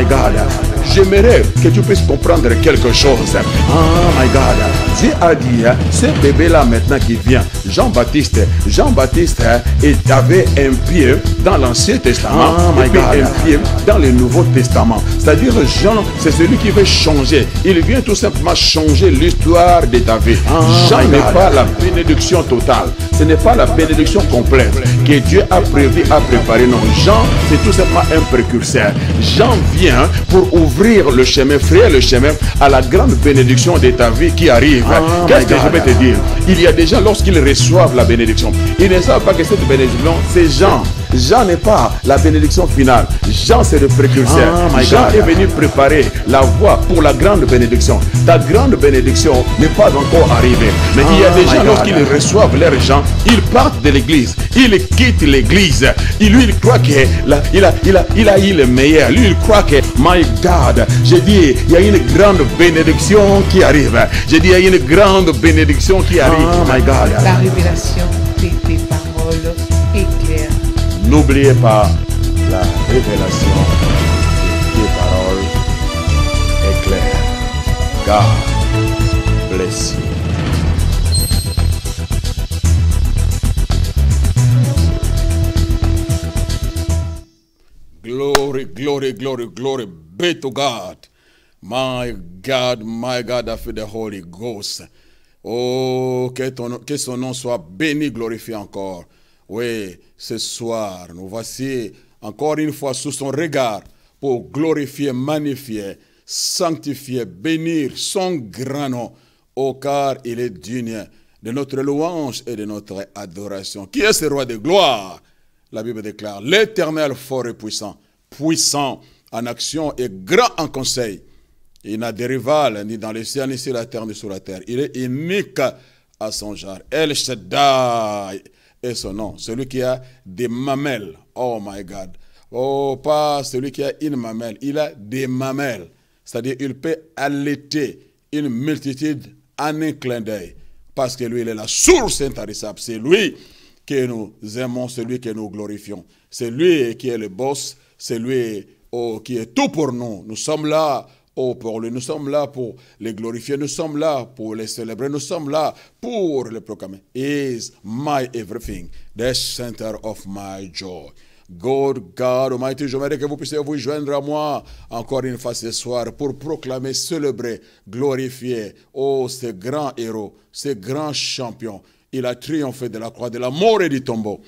my God. J'aimerais que tu puisses comprendre quelque chose. Oh my God. Dieu a dit, ce bébé-là maintenant qui vient, Jean-Baptiste, il avait un pied dans l'Ancien Testament, et puis un pied dans le Nouveau Testament. C'est-à-dire, Jean, c'est celui qui veut changer. Il vient tout simplement changer l'histoire de ta vie. Jean n'est pas la bénédiction totale. Ce n'est pas la bénédiction complète que Dieu a prévu, a préparé. Non, Jean, c'est tout simplement un précurseur. Jean vient pour ouvrir le chemin, frayer le chemin à la grande bénédiction de ta vie qui arrive. Qu'est-ce que je vais te dire? Il y a des gens, lorsqu'ils reçoivent la bénédiction, ils ne savent pas que cette bénédiction, c'est Jean. Jean n'est pas la bénédiction finale. Jean, c'est le précurseur. Jean est venu préparer la voie pour la grande bénédiction. Ta grande bénédiction n'est pas encore arrivée. Mais il y a des gens, lorsqu'ils reçoivent leur Jean, ils partent de l'église. Ils quittent l'église. Lui, il croit qu'il a eu le meilleur. Lui, il croit que, my God, j'ai dit, il y a une grande bénédiction qui arrive. J'ai dit, il y a une grande bénédiction qui arrive. My God. La révélation des paroles éclaire. N'oubliez pas la révélation des paroles éclair. God bless you. Glory, glory, glory, glory be to God. My God, after the Holy Ghost. Oh, que son nom soit béni, glorifié encore. Oui, ce soir, nous voici encore une fois sous son regard pour glorifier, magnifier, sanctifier, bénir son grand nom. Oh, car il est digne de notre louange et de notre adoration. Qui est ce roi de gloire? La Bible déclare, l'Éternel fort et puissant, puissant en action et grand en conseil. Il n'a de rival ni dans les cieux, ni sur la terre, ni sur la terre. Il est unique à son genre. El Shaddai est son nom. Celui qui a des mamelles. Oh my God. Oh, pas celui qui a une mamelle. Il a des mamelles. C'est-à-dire, il peut allaiter une multitude en un clin d'œil. Parce que lui, il est la source intarissable. C'est lui que nous aimons, c'est lui que nous glorifions. C'est lui qui est le boss. C'est lui qui est tout pour nous. Nous sommes là. Oh, pour lui, nous sommes là pour les glorifier, nous sommes là pour les célébrer, nous sommes là pour les proclamer. He is my everything, the center of my joy. God Almighty, j'aimerais que vous puissiez vous joindre à moi encore une fois ce soir pour proclamer, célébrer, glorifier, oh, ce grand héros, ce grand champion. Il a triomphé de la croix, de la mort et du tombeau.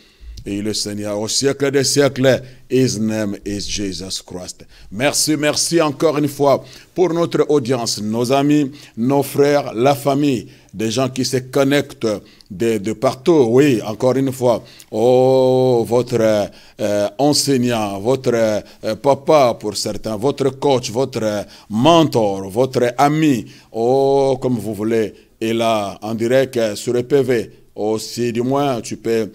Et le Seigneur au siècle des siècles, His name is Jesus Christ. Merci, merci encore une fois pour notre audience, nos amis, nos frères, la famille, des gens qui se connectent de partout. Oui, encore une fois, oh, votre enseignant, votre papa pour certains, votre coach, votre mentor, votre ami, oh, comme vous voulez, est là en direct sur le PV. Aussi, du moins, tu peux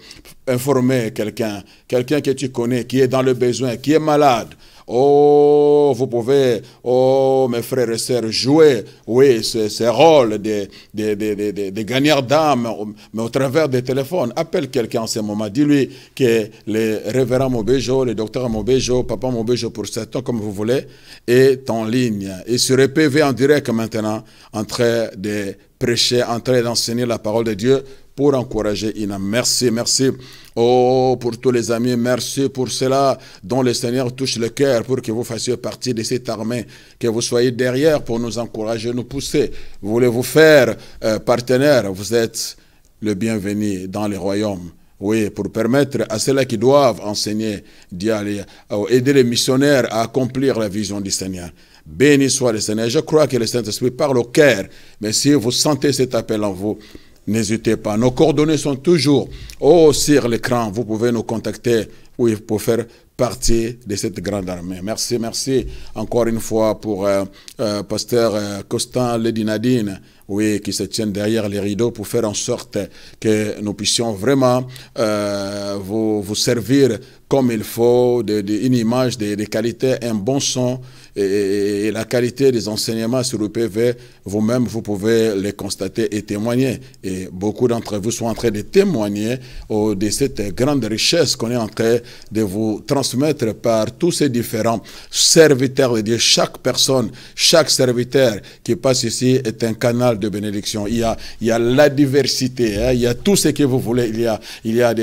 informer quelqu'un que tu connais, qui est dans le besoin, qui est malade. Oh, vous pouvez, oh, mes frères et sœurs, jouer, oui, ce rôle de gagnants d'âme, mais au travers des téléphones. Appelle quelqu'un en ce moment, dis-lui que le révérend Mobejo, le docteur Mobejo, papa Mobejo pour certains, comme vous voulez, est en ligne. Et sur le PV en direct maintenant, en train de prêcher, en train d'enseigner la parole de Dieu, pour encourager Ina. Merci, merci. Oh, pour tous les amis, merci pour cela dont le Seigneur touche le cœur pour que vous fassiez partie de cette armée, que vous soyez derrière pour nous encourager, nous pousser. Vous voulez vous faire partenaire, vous êtes le bienvenu dans le royaume. Oui, pour permettre à ceux-là qui doivent enseigner, d'y aller, aider les missionnaires à accomplir la vision du Seigneur. Béni soit le Seigneur. Je crois que le Saint-Esprit parle au cœur, mais si vous sentez cet appel en vous, n'hésitez pas. Nos coordonnées sont toujours sur l'écran. Vous pouvez nous contacter pour faire partie de cette grande armée. Merci, merci encore une fois pour Pasteur Constant Ledinadine. oui, qui se tiennent derrière les rideaux pour faire en sorte que nous puissions vraiment vous servir comme il faut, une image, des qualités, un bon son et la qualité des enseignements sur le PV, vous-même, vous pouvez les constater et témoigner. Et beaucoup d'entre vous sont en train de témoigner de cette grande richesse qu'on est en train de vous transmettre par tous ces différents serviteurs de Dieu. Chaque personne, chaque serviteur qui passe ici est un canal de bénédiction. Il y a la diversité, hein, il y a tout ce que vous voulez. Il y a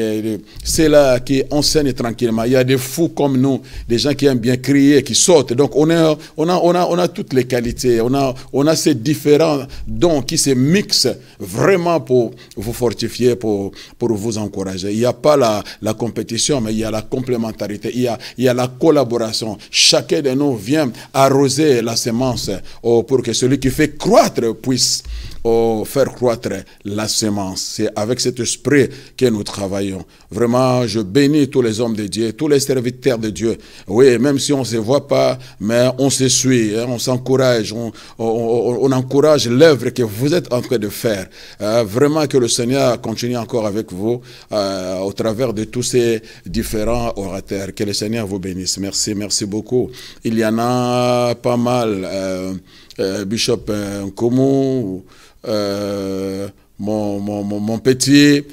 c'est là qui enseignent tranquillement. Il y a des fous comme nous, des gens qui aiment bien crier, qui sautent. Donc on a toutes les qualités. On a ces différents dons qui se mixent vraiment pour vous fortifier, pour vous encourager. Il n'y a pas la compétition, mais il y a la complémentarité. Il y a la collaboration. Chacun de nous vient arroser la semence pour que celui qui fait croître puisse faire croître la semence. C'est avec cet esprit que nous travaillons. Vraiment, je bénis tous les hommes de Dieu, tous les serviteurs de Dieu. Oui, même si on ne se voit pas, mais on se suit, hein, on s'encourage, on encourage l'œuvre que vous êtes en train de faire. Vraiment que le Seigneur continue encore avec vous au travers de tous ces différents orateurs. Que le Seigneur vous bénisse. Merci, merci beaucoup. Il y en a pas mal. Bishop Nkomo, mon petit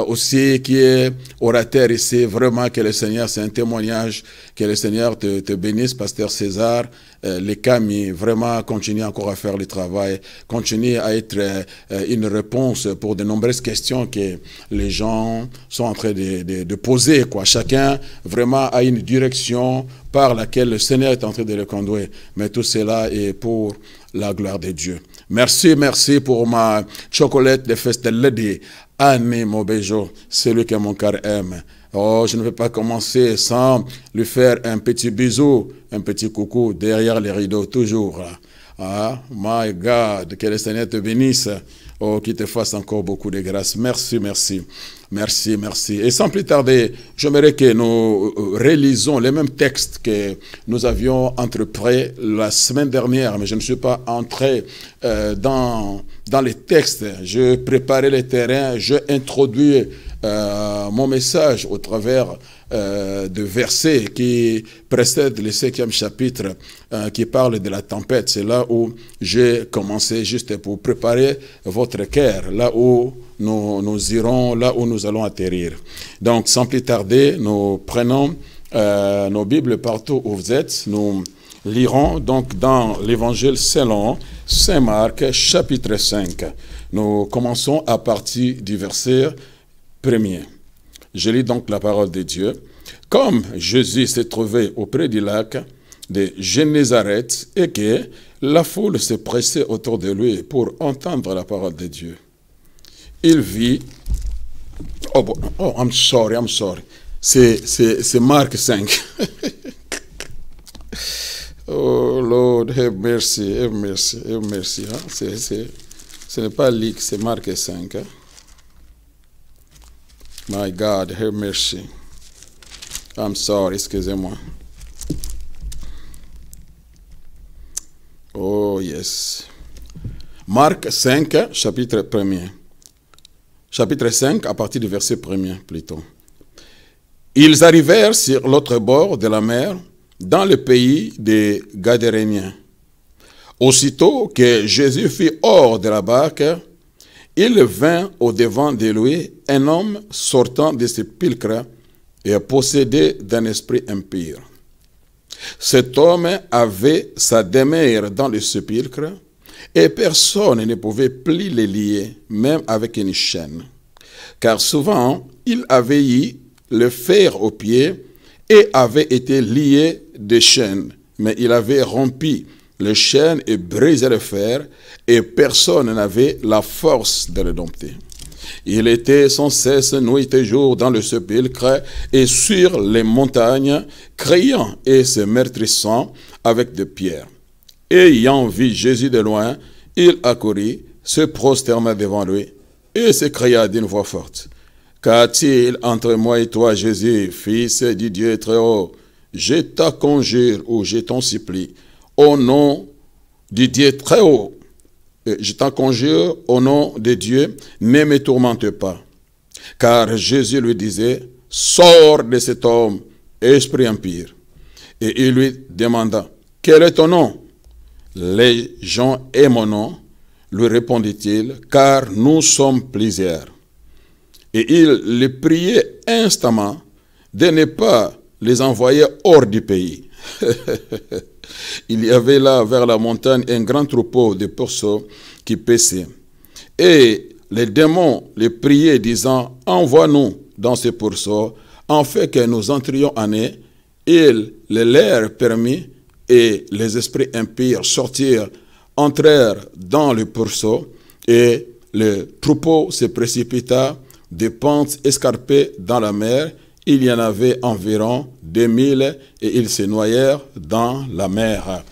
aussi qui est orateur ici, vraiment que le Seigneur, c'est un témoignage, que le Seigneur te bénisse, Pasteur César, les Camis, vraiment continue encore à faire le travail, continue à être une réponse pour de nombreuses questions que les gens sont en train de poser, quoi. Chacun vraiment a une direction par laquelle le Seigneur est en train de le conduire, mais tout cela est pour la gloire de Dieu. Merci, merci pour ma chocolate de First Lady, Annie Mobejo, celui que mon cœur aime. Oh, je ne vais pas commencer sans lui faire un petit bisou, un petit coucou derrière les rideaux, toujours. Ah, my God, que le Seigneur te bénisse, oh, qu'il te fasse encore beaucoup de grâce. Merci, merci. Merci, merci. Et sans plus tarder, j'aimerais que nous relisons les mêmes textes que nous avions entrepris la semaine dernière, mais je ne suis pas entré dans les textes. Je préparais les terrains, je introduis mon message au travers de versets qui précèdent le 5e chapitre qui parle de la tempête. C'est là où j'ai commencé juste pour préparer votre cœur, là où nous irons, là où nous allons atterrir. Donc, sans plus tarder, nous prenons nos Bibles partout où vous êtes. Nous lirons donc dans l'Évangile selon Saint Marc, chapitre 5. Nous commençons à partir du verset 1er. Je lis donc la parole de Dieu. Comme Jésus s'est trouvé auprès du lac de Génézareth et que la foule se pressait autour de lui pour entendre la parole de Dieu, il vit... Oh, I'm sorry. C'est Marc 5. Oh, Lord, have mercy. Hein? Ce n'est pas Luc, c'est Marc 5. Hein? My God, have mercy. I'm sorry, excusez-moi. Oh, yes. Marc 5, chapitre 1er. Chapitre 5, à partir du verset 1er, plutôt. Ils arrivèrent sur l'autre bord de la mer, dans le pays des Gadéréniens. Aussitôt que Jésus fut hors de la barque, il vint au-devant de lui un homme sortant des sépulcres et possédé d'un esprit impur. Cet homme avait sa demeure dans le sépulcre et personne ne pouvait plus le lier, même avec une chaîne. Car souvent, il avait eu le fer aux pieds et avait été lié de chaînes. Mais il avait rompu les chaînes et brisé le fer et personne n'avait la force de le dompter. Il était sans cesse nuit et jour dans le sépulcre et sur les montagnes, criant et se meurtrissant avec des pierres. Ayant vu Jésus de loin, il accourut, se prosterna devant lui et s'écria d'une voix forte: Qu'a-t-il entre moi et toi, Jésus, fils du Dieu très haut? Je t'en conjure ou je t'en supplie, au nom du Dieu très haut, je t'en conjure au nom de Dieu, ne me tourmente pas. Car Jésus lui disait, sors de cet homme, esprit impur. Et il lui demanda, quel est ton nom? Légion est mon nom, lui répondit-il, car nous sommes plusieurs. Et il les priait instamment de ne pas les envoyer hors du pays. Il y avait là, vers la montagne, un grand troupeau de pourceaux qui paissaient. Et les démons les priaient, disant, envoie-nous dans ces pourceaux, en fait que nous entrions en eux. Il les leur permit, et les esprits impurs sortirent, entrèrent dans le pourceau, et le troupeau se précipita des pentes escarpées dans la mer. Il y en avait environ 2000 et ils se noyèrent dans la mer.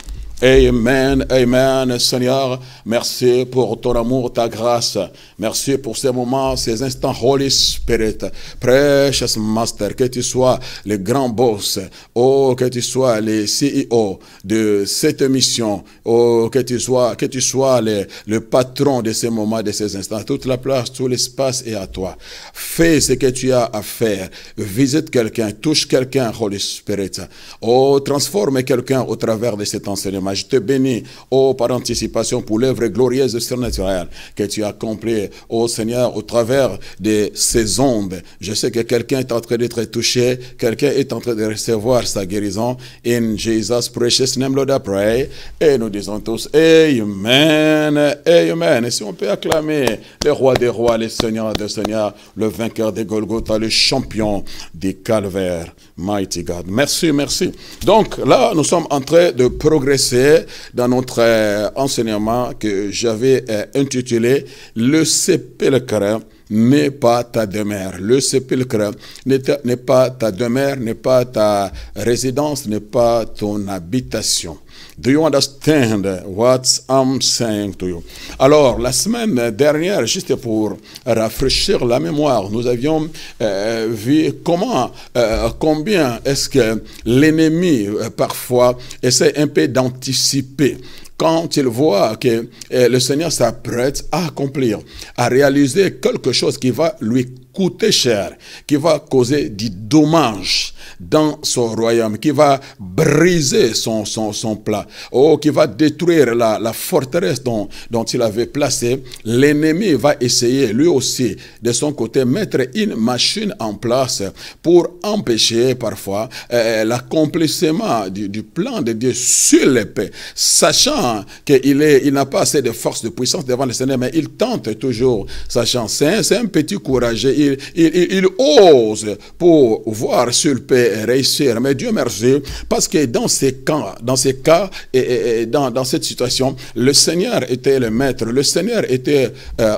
Amen, amen, Seigneur, merci pour ton amour, ta grâce. Merci pour ces moments, ces instants, Holy Spirit, precious Master, que tu sois le grand boss, oh, que tu sois le CEO de cette mission, oh, que tu sois le patron de ces moments, de ces instants. Toute la place, tout l'espace est à toi. Fais ce que tu as à faire. Visite quelqu'un, touche quelqu'un, Holy Spirit. Oh, transforme quelqu'un au travers de cet enseignement. Je te bénis, oh, par anticipation pour l'œuvre glorieuse et surnaturelle que tu as accomplie, oh Seigneur, au travers de ces ondes. Je sais que quelqu'un est en train d'être touché, quelqu'un est en train de recevoir sa guérison. In Jesus' precious name, Lord, I pray. Et nous disons tous, Amen, Amen. Et si on peut acclamer le roi des rois, le Seigneur des seigneurs, le vainqueur des Golgotha, le champion des calvaires. Mighty God. Merci, merci. Donc là, nous sommes en train de progresser dans notre enseignement que j'avais intitulé « Le sépulcre n'est pas ta demeure ». Le sépulcre n'est pas ta demeure, n'est pas ta résidence, n'est pas ton habitation. Do you understand what I'm saying to you? Alors, la semaine dernière, juste pour rafraîchir la mémoire, nous avions vu combien est-ce que l'ennemi, parfois, essaie un peu d'anticiper. Quand il voit que le Seigneur s'apprête à accomplir, à réaliser quelque chose qui va lui coûter cher, qui va causer du dommage dans son royaume, qui va briser son plat, qui va détruire la forteresse dont il avait placé, l'ennemi va essayer lui aussi de son côté mettre une machine en place pour empêcher parfois l'accomplissement du plan de Dieu sur l'épée, sachant qu'il n'a pas assez de force, de puissance devant le Seigneur, mais il tente toujours, sachant, c'est un petit courageux, il ose pour voir s'il peut réussir. Mais Dieu merci, parce que dans ces cas et dans cette situation, le Seigneur était le maître, le Seigneur était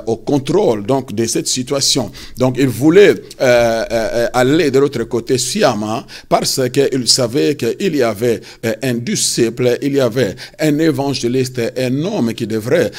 au contrôle donc de cette situation. Donc il voulait aller de l'autre côté sciemment, parce qu'il savait qu'il y avait un disciple, il y avait un évangéliste, un homme qui devrait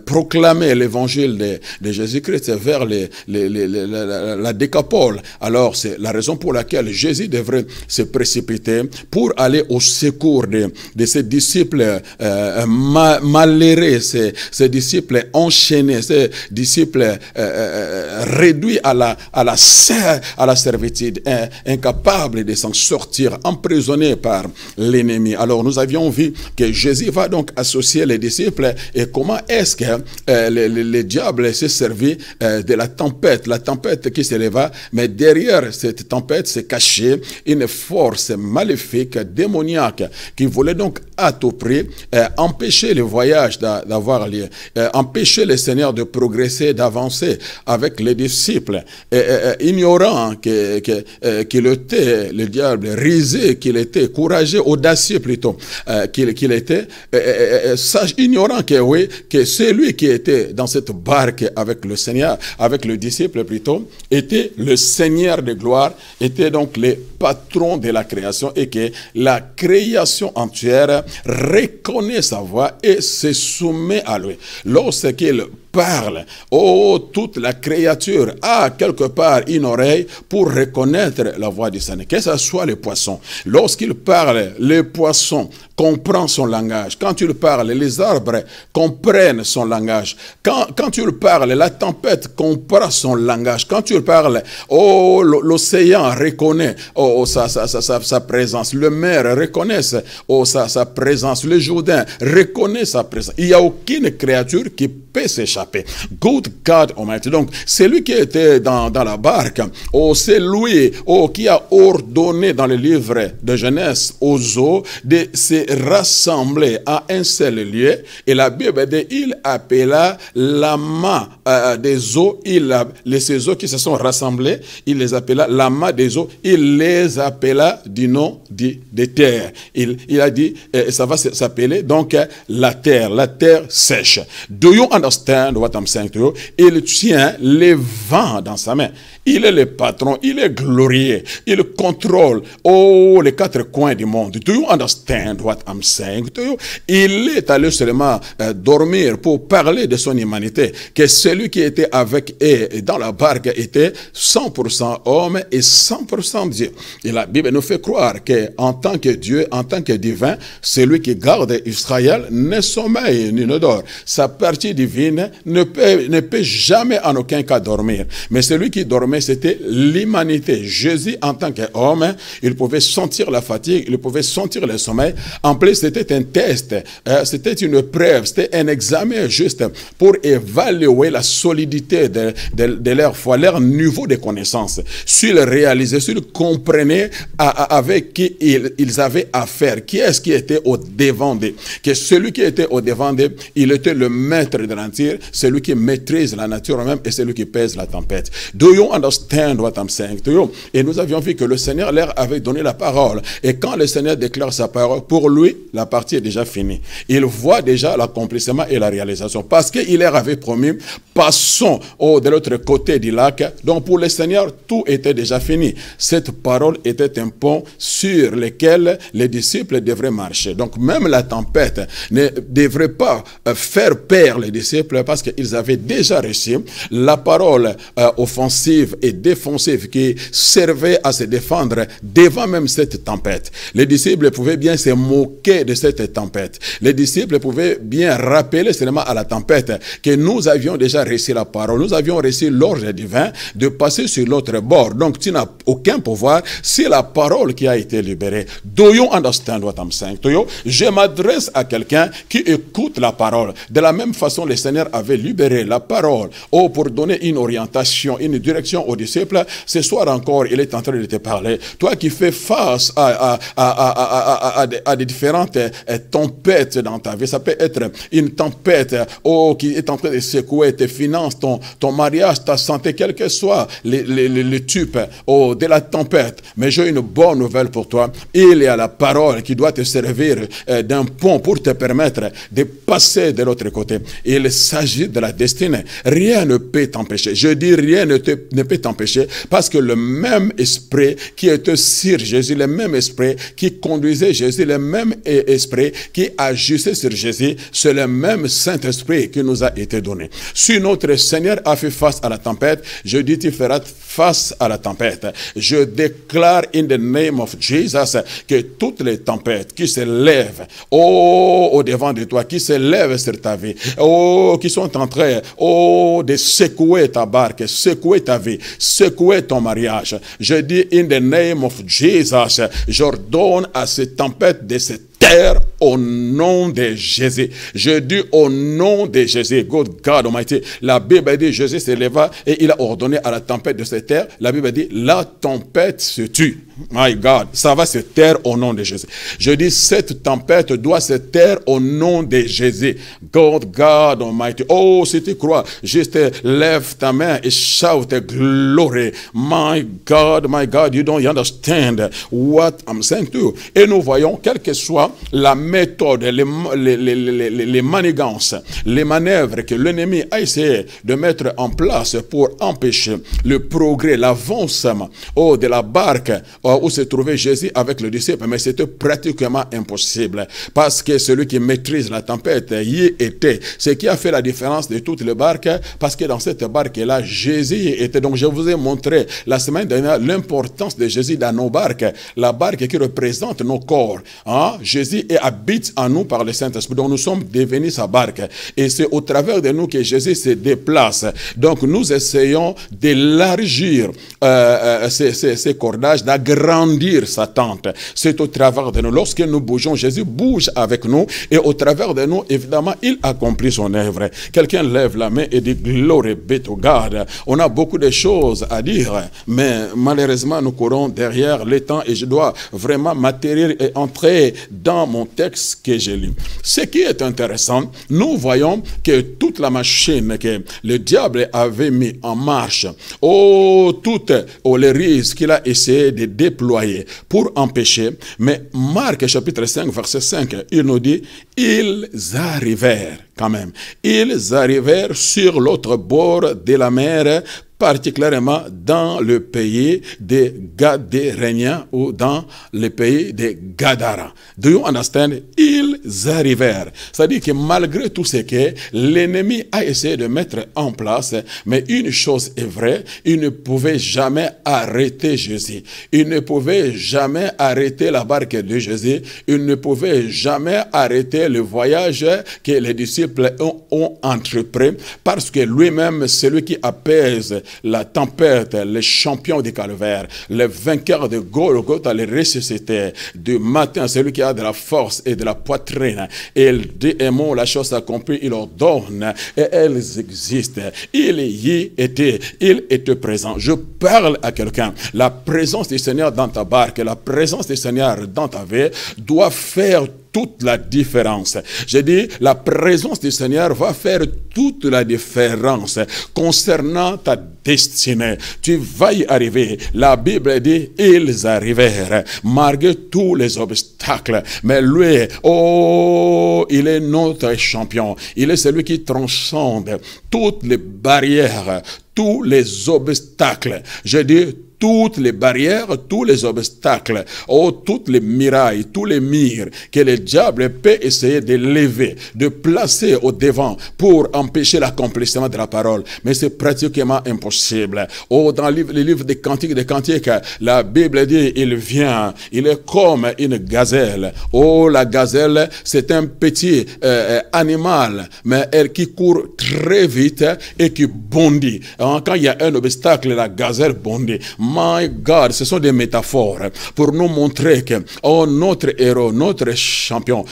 proclamer l'évangile de Jésus-Christ vers la décapole. Alors c'est la raison pour laquelle Jésus devrait se précipiter pour aller au secours de ces disciples malheureux, ces disciples enchaînés, ces disciples réduits à la servitude, incapables de s'en sortir, emprisonnés par l'ennemi. Alors nous avions vu que Jésus va donc associer les disciples et comment est-ce que le diable s'est servi de la tempête qui s'éleva, mais derrière cette tempête s'est cachée une force maléfique, démoniaque, qui voulait donc à tout prix empêcher le voyage d'avoir lieu, empêcher le Seigneur de progresser, d'avancer avec les disciples, ignorant qu'il était, le diable, risé qu'il était, courageux, audacieux plutôt, qu'il était, ignorant que celui qui était dans cette barque avec le Seigneur, avec le disciple plutôt, était le Seigneur de gloire, était donc le patron de la création, et que la création entière reconnaît sa voix et se soumet à lui. Lorsqu'il parle, oh, toute la créature a quelque part une oreille pour reconnaître la voix du Seigneur. Que ce soit les poissons. Lorsqu'il parle, les poissons comprennent son langage. Quand il parle, les arbres comprennent son langage. Quand il parle, la tempête comprend son langage. Quand il parle, oh, l'océan reconnaît sa présence. Le mer reconnaît sa présence. Le Jourdain reconnaît sa présence. Il n'y a aucune créature qui peut s'échapper. Good God Almighty. Donc, c'est lui qui était dans la barque. Oh, c'est lui qui a ordonné dans le livre de Genèse aux eaux de se rassembler à un seul lieu. Et la Bible dit, il appela l'amas des eaux, ces eaux qui se sont rassemblées, il les appela l'amas des eaux, il les appela du nom de terre. Il a dit, ça va s'appeler donc la terre sèche. Do you understand what I'm saying to you? Il tient les vents dans sa main. Il est le patron, il est glorieux, il contrôle les quatre coins du monde. Do you understand what I'm saying to you? Il est allé seulement dormir pour parler de son humanité, que celui qui était avec eux dans la barque était 100% homme et 100% Dieu. Et la Bible nous fait croire qu'en tant que Dieu, en tant que divin, celui qui garde Israël ne sommeille ni ne dort. Sa partie divine ne peut jamais en aucun cas dormir. Mais celui qui dormait, c'était l'humanité. Jésus, en tant qu'homme, il pouvait sentir la fatigue, il pouvait sentir le sommeil. En plus, c'était un test, c'était une preuve, c'était un examen juste pour évaluer la solidité de leur foi, leur niveau de connaissance. S'ils réalisaient, s'ils comprenaient avec qui ils avaient affaire, qui est-ce qui était au devant d'eux, que celui qui était au devant d'eux, il était le maître de la nature, celui qui maîtrise la nature même et celui qui pèse la tempête. Do you understand what I'm saying to you? Et nous avions vu que le Seigneur leur avait donné la parole. Et quand le Seigneur déclare sa parole, pour lui, la partie est déjà finie. Il voit déjà l'accomplissement et la réalisation. Parce qu'il leur avait promis, passons de l'autre côté du lac. Donc pour le Seigneur, tout était déjà fini. Cette parole était un pont sur lequel les disciples devraient marcher. Donc même la tempête ne devrait pas faire peur les disciples parce qu'ils avaient déjà reçu la parole offensive et défensive qui servait à se défendre devant même cette tempête. Les disciples pouvaient bien se moquer de cette tempête. Les disciples pouvaient bien rappeler seulement à la tempête que nous avions déjà reçu la parole. Nous avions reçu l'ordre divin de passer sur l'autre bord. Donc tu n'as aucun pouvoir, c'est la parole qui a été libérée. Do you understand what I'm saying to you? Je m'adresse à quelqu'un qui écoute la parole. De la même façon, le Seigneur avait libéré la parole pour donner une orientation, une direction aux disciples. Ce soir encore, il est en train de te parler. Toi qui fais face à des différentes tempêtes dans ta vie. Ça peut être une tempête qui est en train de secouer tes finances, ton mariage, ta santé, quel que soit le type de la tempête. Mais j'ai une bonne nouvelle pour toi. Il y a la parole qui doit te servir d'un pont pour te permettre de passer de l'autre côté. Il s'agit de la destinée. Rien ne peut t'empêcher. Je dis rien ne peut t'empêcher parce que le même esprit qui était sur Jésus, le même esprit qui conduisait Jésus, le même esprit qui agissait sur Jésus, c'est le même Saint-Esprit qui nous a été donné. Si notre Seigneur a fait face à la tempête, je dis tu feras face à la tempête. Je déclare in the name of Jesus que toutes les tempêtes qui se lèvent au devant de toi, qui se lèvent sur ta vie, qui sont en train de secouer ta barque, secouer ta vie, secouer ton mariage. Je dis in the name of Jesus, j'ordonne à cette tempête de se taire au nom de Jésus. Je dis au nom de Jésus. Good God Almighty. La Bible dit Jésus se leva et il a ordonné à la tempête de se taire. La Bible dit la tempête se tue. My God, ça va se taire au nom de Jésus. Je dis cette tempête doit se taire au nom de Jésus. God Almighty. Oh, si tu crois, juste lève ta main et shout glory. My God, you don't understand what I'm saying to you. Et nous voyons, quel que soit la méthode, les manigances, les manœuvres que l'ennemi a essayé de mettre en place pour empêcher le progrès, l'avancement de la barque où se trouvait Jésus avec le disciple, mais c'était pratiquement impossible, parce que celui qui maîtrise la tempête y était. Ce qui a fait la différence de toutes les barques, parce que dans cette barque-là, Jésus était. Donc je vous ai montré la semaine dernière l'importance de Jésus dans nos barques, la barque qui représente nos corps. Jésus habite en nous par le Saint-Esprit, donc nous sommes devenus sa barque, et c'est au travers de nous que Jésus se déplace. Donc nous essayons d'élargir ces cordages, d'agrandir sa tente. C'est au travers de nous. Lorsque nous bougeons, Jésus bouge avec nous, et au travers de nous, évidemment, il accomplit son œuvre. Quelqu'un lève la main et dit glory be to God. On a beaucoup de choses à dire, mais malheureusement nous courons derrière le temps, et je dois vraiment m'atterrir et entrer dans mon texte que j'ai lu. Ce qui est intéressant, nous voyons que toute la machine que le diable avait mis en marche, toutes les risques qu'il a essayé de déployer pour empêcher, mais Marc chapitre 5 verset 5, il nous dit, ils arrivèrent quand même. Ils arrivèrent sur l'autre bord de la mer, particulièrement dans le pays des Gadéréniens ou dans le pays des Gadara. Do you understand? Ils arrivèrent. C'est-à-dire que malgré tout ce que l'ennemi a essayé de mettre en place, mais une chose est vraie, il ne pouvait jamais arrêter Jésus. Il ne pouvait jamais arrêter la barque de Jésus. Il ne pouvait jamais arrêter le voyage que les disciples ont entrepris, parce que lui-même, celui qui apaise la tempête, le champion du calvaire, le vainqueur de Golgotha, le ressuscité du matin, celui qui a de la force et de la poitrine, et il dit un mot, la chose accomplie, il ordonne, et elles existent. Il y était, il était présent. Je parle à quelqu'un. La présence du Seigneur dans ta barque, la présence du Seigneur dans ta vie doit faire toute la différence. J'ai dit, la présence du Seigneur va faire toute la différence concernant ta destinée. Tu vas y arriver. La Bible dit, ils arrivèrent, malgré tous les obstacles. Mais lui, il est notre champion. Il est celui qui transcende toutes les barrières, tous les obstacles. J'ai dit, toutes les barrières, tous les obstacles, toutes les murailles, tous les murs que le diable peut essayer de lever, de placer au devant pour empêcher l'accomplissement de la parole. Mais c'est pratiquement impossible. Dans le livre des Cantiques, la Bible dit, il vient, il est comme une gazelle. La gazelle, c'est un petit animal, mais elle qui court très vite et qui bondit. Quand il y a un obstacle, la gazelle bondit. My God, ce sont des métaphores pour nous montrer que notre héros, notre champion,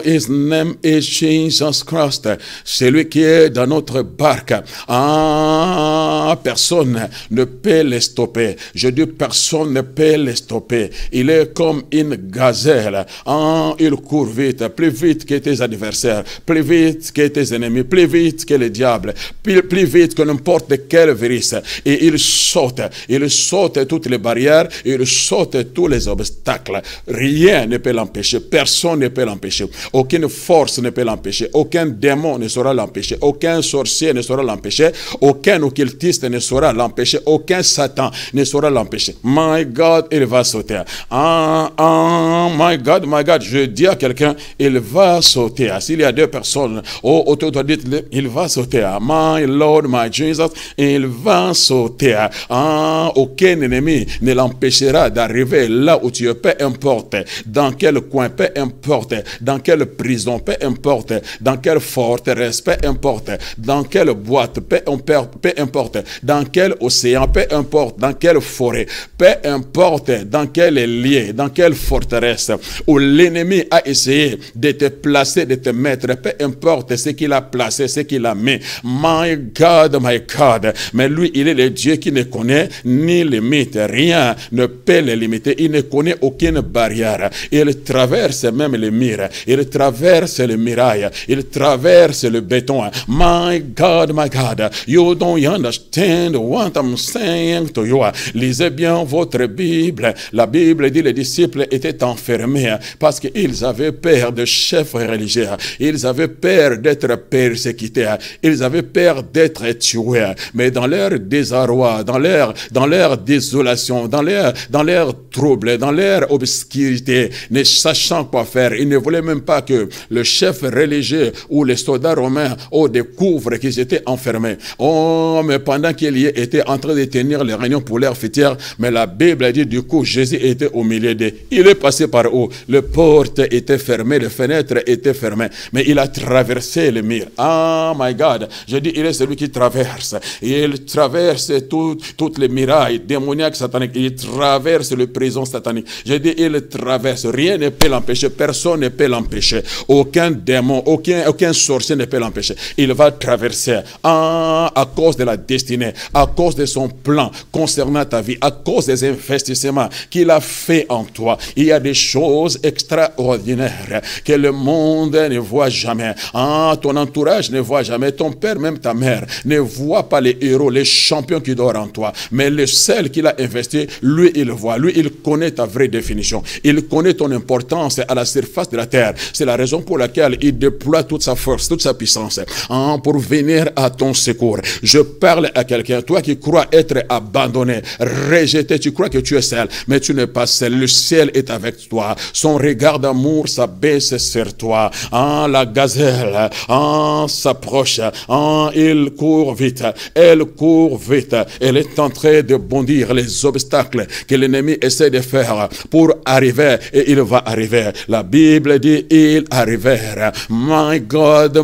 his name is Jesus Christ, celui qui est dans notre barque, personne ne peut le stopper. Je dis personne ne peut le stopper. Il est comme une gazelle. Il court vite, plus vite que tes adversaires, plus vite que tes ennemis, plus vite que le diable, plus vite que n'importe quel virus. Et il saute toutes les barrières, il saute tous les obstacles. Rien ne peut l'empêcher, personne ne peut l'empêcher. Aucune force ne peut l'empêcher, aucun démon ne saura l'empêcher, aucun sorcier ne saura l'empêcher, aucun occultiste ne saura l'empêcher, aucun Satan ne saura l'empêcher. My God, il va sauter. My God, je dis à quelqu'un, il va sauter. S'il y a deux personnes, autour de toi, dites, il va sauter. My Lord, my Jesus, il va sauter. Aucun ennemi ne l'empêchera d'arriver là où tu es, peu importe dans quel coin, peu importe dans quelle prison, peu importe dans quelle forteresse, peu importe dans quelle boîte, peu importe dans quel océan, peu importe dans quelle forêt, peu importe dans quel lieu, dans quelle forteresse où l'ennemi a essayé de te placer, de te mettre, peu importe ce qu'il a placé, ce qu'il a mis. My God, mais lui, il est le Dieu qui ne connaît ni limite. Rien ne peut les limiter. Il ne connaît aucune barrière. Il traverse même les murs. Il traverse les murailles. Il traverse le béton. My God, you don't understand what I'm saying to you. Lisez bien votre Bible. La Bible dit les disciples étaient enfermés parce qu'ils avaient peur de chefs religieux. Ils avaient peur d'être persécutés. Ils avaient peur d'être tués. Mais dans leur désarroi, dans leur désolation, dans leur trouble, dans leur obscurité, ne sachant quoi faire, ils ne voulaient même pas que le chef religieux ou les soldats romains découvrent qu'ils étaient enfermés. Oh, mais pendant qu'ils y étaient en train de tenir les réunions pour leur fêtière, mais la Bible dit du coup, Jésus était au milieu d'eux. Il est passé par où? Les portes étaient fermées, les fenêtres étaient fermées, mais il a traversé le mur. Oh my God, je dis, il est celui qui traverse. Il traverse toutes les murailles démoniaques sataniques. Il traverse les prisons sataniques. Je dis, il traverse. Rien ne peut l'empêcher. Personne ne peut l'empêcher. Aucun démon, aucun sorcier ne peut l'empêcher. Il va traverser à cause de la destinée, à cause de son plan concernant ta vie, à cause des investissements qu'il a fait en toi. Il y a des choses extraordinaires que le monde ne voit jamais. Ton entourage ne voit jamais. Ton père, même ta mère, ne voit pas les héros, les champions qui dorment en toi. Mais le seul qu'il a investi, lui, il voit. Lui, il connaît ta vraie définition. Il connaît ton importance à la surface de la terre. C'est la raison pour laquelle il déploie toute sa force, toute sa puissance pour venir à ton secours. Je parle à quelqu'un, toi qui crois être abandonné, rejeté, tu crois que tu es seul, mais tu n'es pas seul. Le ciel est avec toi. Son regard d'amour s'abaisse sur toi. La gazelle s'approche. Il court vite. Elle court vite. Elle est en train de bondir les obstacles que l'ennemi essaie de faire pour arriver, et il va arriver. La Bible dit, ils arrivèrent. My God,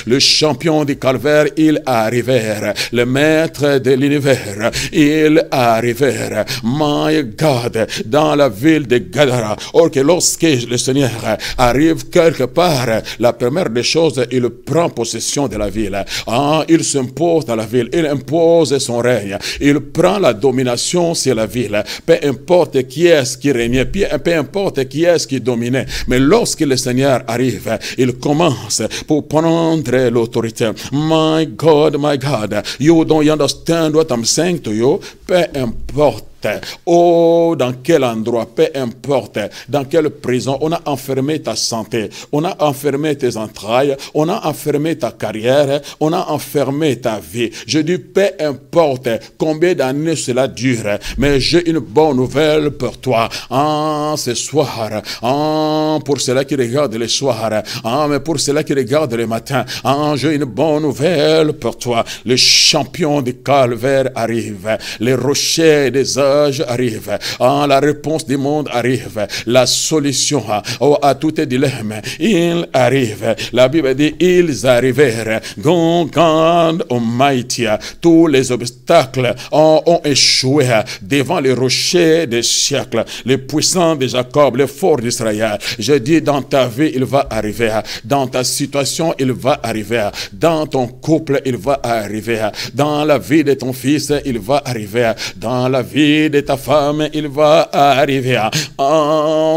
le champion du calvaire, il arrivèrent. Le maître de l'univers, il arrivèrent. My God, dans la ville de Gadara. Or que lorsque le Seigneur arrive quelque part, la première des choses, il prend possession de la ville. Il s'impose dans la ville, il impose son règne, il prend la domination sur la ville. Peu importe qui est-ce qui régnait, peu importe qui est-ce qui dominait, mais lorsque le Seigneur arrive, il commence pour prendre l'autorité. My God, you don't understand what I'm saying to you. Peu importe. Oh, dans quel endroit, peu importe, dans quelle prison, on a enfermé ta santé, on a enfermé tes entrailles, on a enfermé ta carrière, on a enfermé ta vie. Je dis peu importe combien d'années cela dure, mais j'ai une bonne nouvelle pour toi. Ce soir, pour ceux-là qui regardent le soir, mais pour ceux-là qui regardent le matin, j'ai une bonne nouvelle pour toi. Le champion du calvaire arrive, les rochers des arrive, la réponse du monde arrive, la solution à tous tes dilemmes, il arrive. La Bible dit, ils arrivèrent. God Almighty, tous les obstacles ont échoué devant les rochers des siècles, les puissants de Jacob, les forts d'Israël. Je dis, dans ta vie, il va arriver. Dans ta situation, il va arriver. Dans ton couple, il va arriver. Dans la vie de ton fils, il va arriver. Dans la vie de ta femme, il va arriver.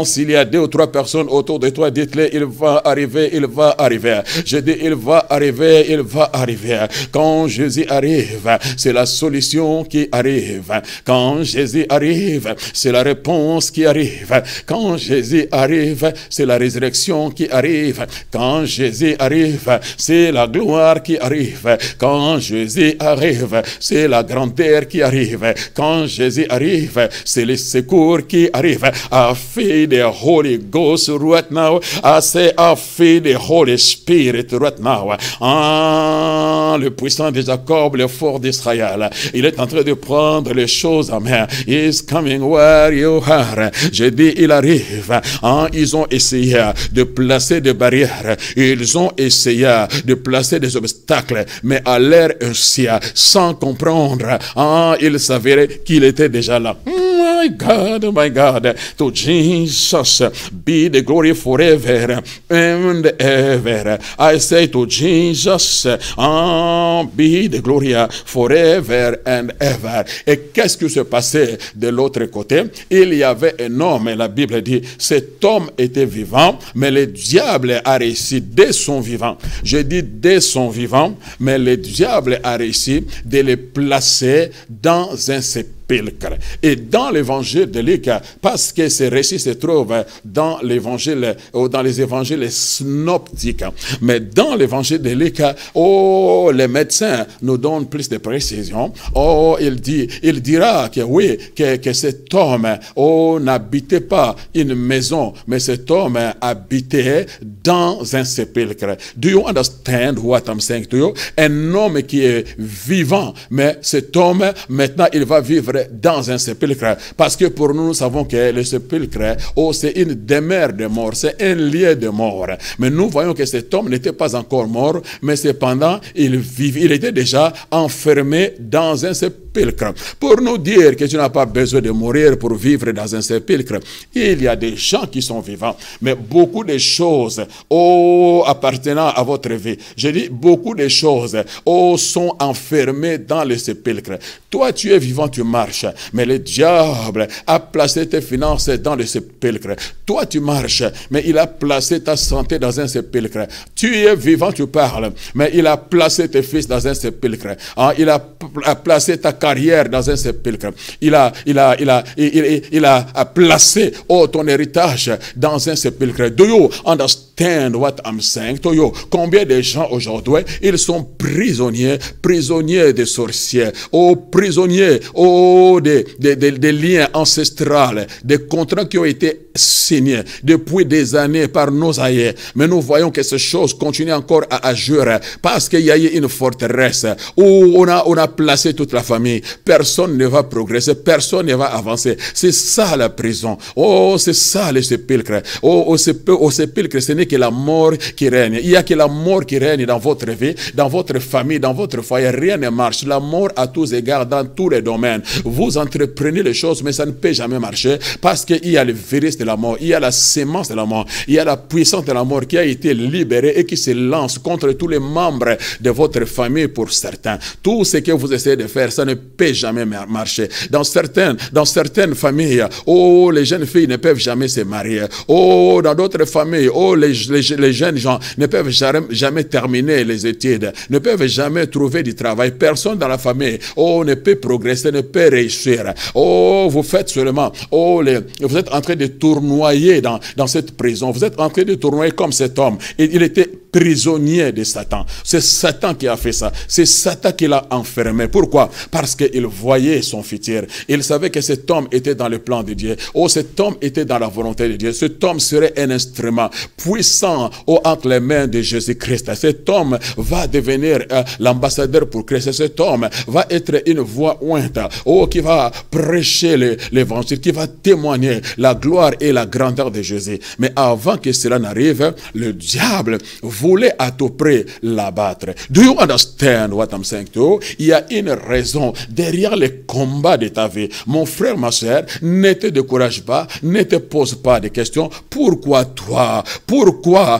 S'il y a 2 ou 3 personnes autour de toi, dites-le, il va arriver, il va arriver. Je dis, il va arriver, il va arriver. Quand Jésus arrive, c'est la solution qui arrive. Quand Jésus arrive, c'est la réponse qui arrive. Quand Jésus arrive, c'est la résurrection qui arrive. Quand Jésus arrive, c'est la gloire qui arrive. Quand Jésus arrive, c'est la grandeur qui arrive. Quand Jésus arrive, c'est le secours qui arrive. I feel the Holy Ghost right now. I say I feel the Holy Spirit right now. Le puissant de Jacob, le fort d'Israël, il est en train de prendre les choses en main. He's coming where you are. Je dis, il arrive. Ils ont essayé de placer des barrières. Ils ont essayé de placer des obstacles. Mais à l'air ainsi, sans comprendre, il s'avérait qu'il était déjà déjà là. My God, to Jesus be the glory forever and ever. I say to Jesus, be the glory forever and ever. Et qu'est-ce qui se passait de l'autre côté? Il y avait un homme, et la Bible dit, cet homme était vivant, mais le diable a réussi dès son vivant. Je dis dès son vivant, mais le diable a réussi de le placer dans un sépulcre. Et dans l'évangile de Luc, parce que ce récit se trouve dans l'évangile, ou dans les évangiles synoptiques, mais dans l'évangile de Luc, les médecins nous donnent plus de précisions. Il dira que oui, que cet homme, n'habitait pas une maison, mais cet homme habitait dans un sépulcre. Do you understand what I'm saying to you? Un homme qui est vivant, mais cet homme, maintenant, il va vivre dans un sépulcre. Parce que pour nous, nous savons que le sépulcre, c'est une demeure de mort, c'est un lieu de mort. Mais nous voyons que cet homme n'était pas encore mort, mais cependant, il était déjà enfermé dans un sépulcre. Pour nous dire que tu n'as pas besoin de mourir pour vivre dans un sépulcre, il y a des gens qui sont vivants, mais beaucoup de choses, appartenant à votre vie, je dis beaucoup de choses, sont enfermées dans le sépulcre. Toi, tu es vivant, tu marches, mais le diable a placé tes finances dans le sépulcre. Toi, tu marches, mais il a placé ta santé dans un sépulcre. Tu es vivant, tu parles, mais il a placé tes fils dans un sépulcre. Il a placé ta carrière dans un sépulcre. Il a placé ton héritage dans un sépulcre. Do you understand what I'm saying to you? Combien de gens aujourd'hui, ils sont prisonniers des sorciers, prisonniers des liens ancestrales, des contrats qui ont été signés depuis des années par nos aïeux. Mais nous voyons que ces choses continuent encore à agir parce qu'il y a eu une forteresse où on a placé toute la famille. Personne ne va progresser, personne ne va avancer. C'est ça la prison. C'est ça le sépulcre. Au sépulcre, ce n'est que la mort qui règne. Il n'y a que la mort qui règne dans votre vie, dans votre famille, dans votre foyer. Rien ne marche. La mort à tous égards, dans tous les domaines. Vous entreprenez les choses, mais ça ne peut jamais marcher parce qu'il y a le virus de la mort, il y a la sémence de la mort, il y a la puissance de la mort qui a été libérée et qui se lance contre tous les membres de votre famille pour certains. Tout ce que vous essayez de faire, ça ne peut jamais marcher. Dans certaines familles, les jeunes filles ne peuvent jamais se marier. Dans d'autres familles, les jeunes gens ne peuvent jamais terminer les études, ne peuvent jamais trouver du travail. Personne dans la famille, ne peut progresser, ne peut réussir. Vous faites seulement, vous êtes en train de tournoyer dans cette prison. Vous êtes en train de tournoyer comme cet homme. Il était prisonnier de Satan. C'est Satan qui a fait ça. C'est Satan qui l'a enfermé. Pourquoi? Parce qu'il voyait son futur. Il savait que cet homme était dans le plan de Dieu. Cet homme était dans la volonté de Dieu. Cet homme serait un instrument puissant entre les mains de Jésus-Christ. Cet homme va devenir l'ambassadeur pour Christ. Cet homme va être une voix ointe, qui va prêcher l'évangile, qui va témoigner la gloire et la grandeur de Jésus. Mais avant que cela n'arrive, le diable voulait à tout prix l'abattre. Do you understand what I'm saying to you? Il y a une raison derrière les combats de ta vie. Mon frère, ma soeur, ne te décourage pas, ne te pose pas de questions. Pourquoi toi? Pourquoi?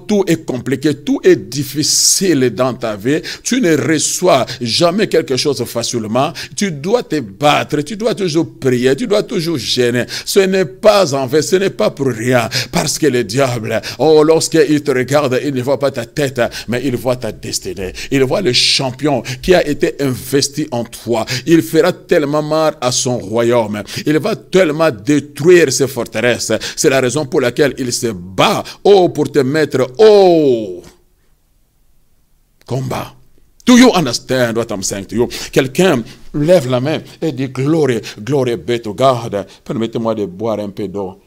Tout est compliqué, tout est difficile dans ta vie. Tu ne reçois jamais quelque chose facilement. Tu dois te battre, tu dois toujours prier, tu dois toujours gêner. Ce n'est pas en vain, ce n'est pas pour rien. Parce que le diable, lorsqu'il te regarde, il ne voit pas ta tête, mais il voit ta destinée. Il voit le champion qui a été investi en toi. Il fera tellement mal à son royaume. Il va tellement détruire ses forteresses. C'est la raison pour laquelle il se bat, pour te mettre combat. Do you understand what I'm saying to you? Quelqu'un lève la main et dit glory, glory be to God. Permettez-moi de boire un peu d'eau.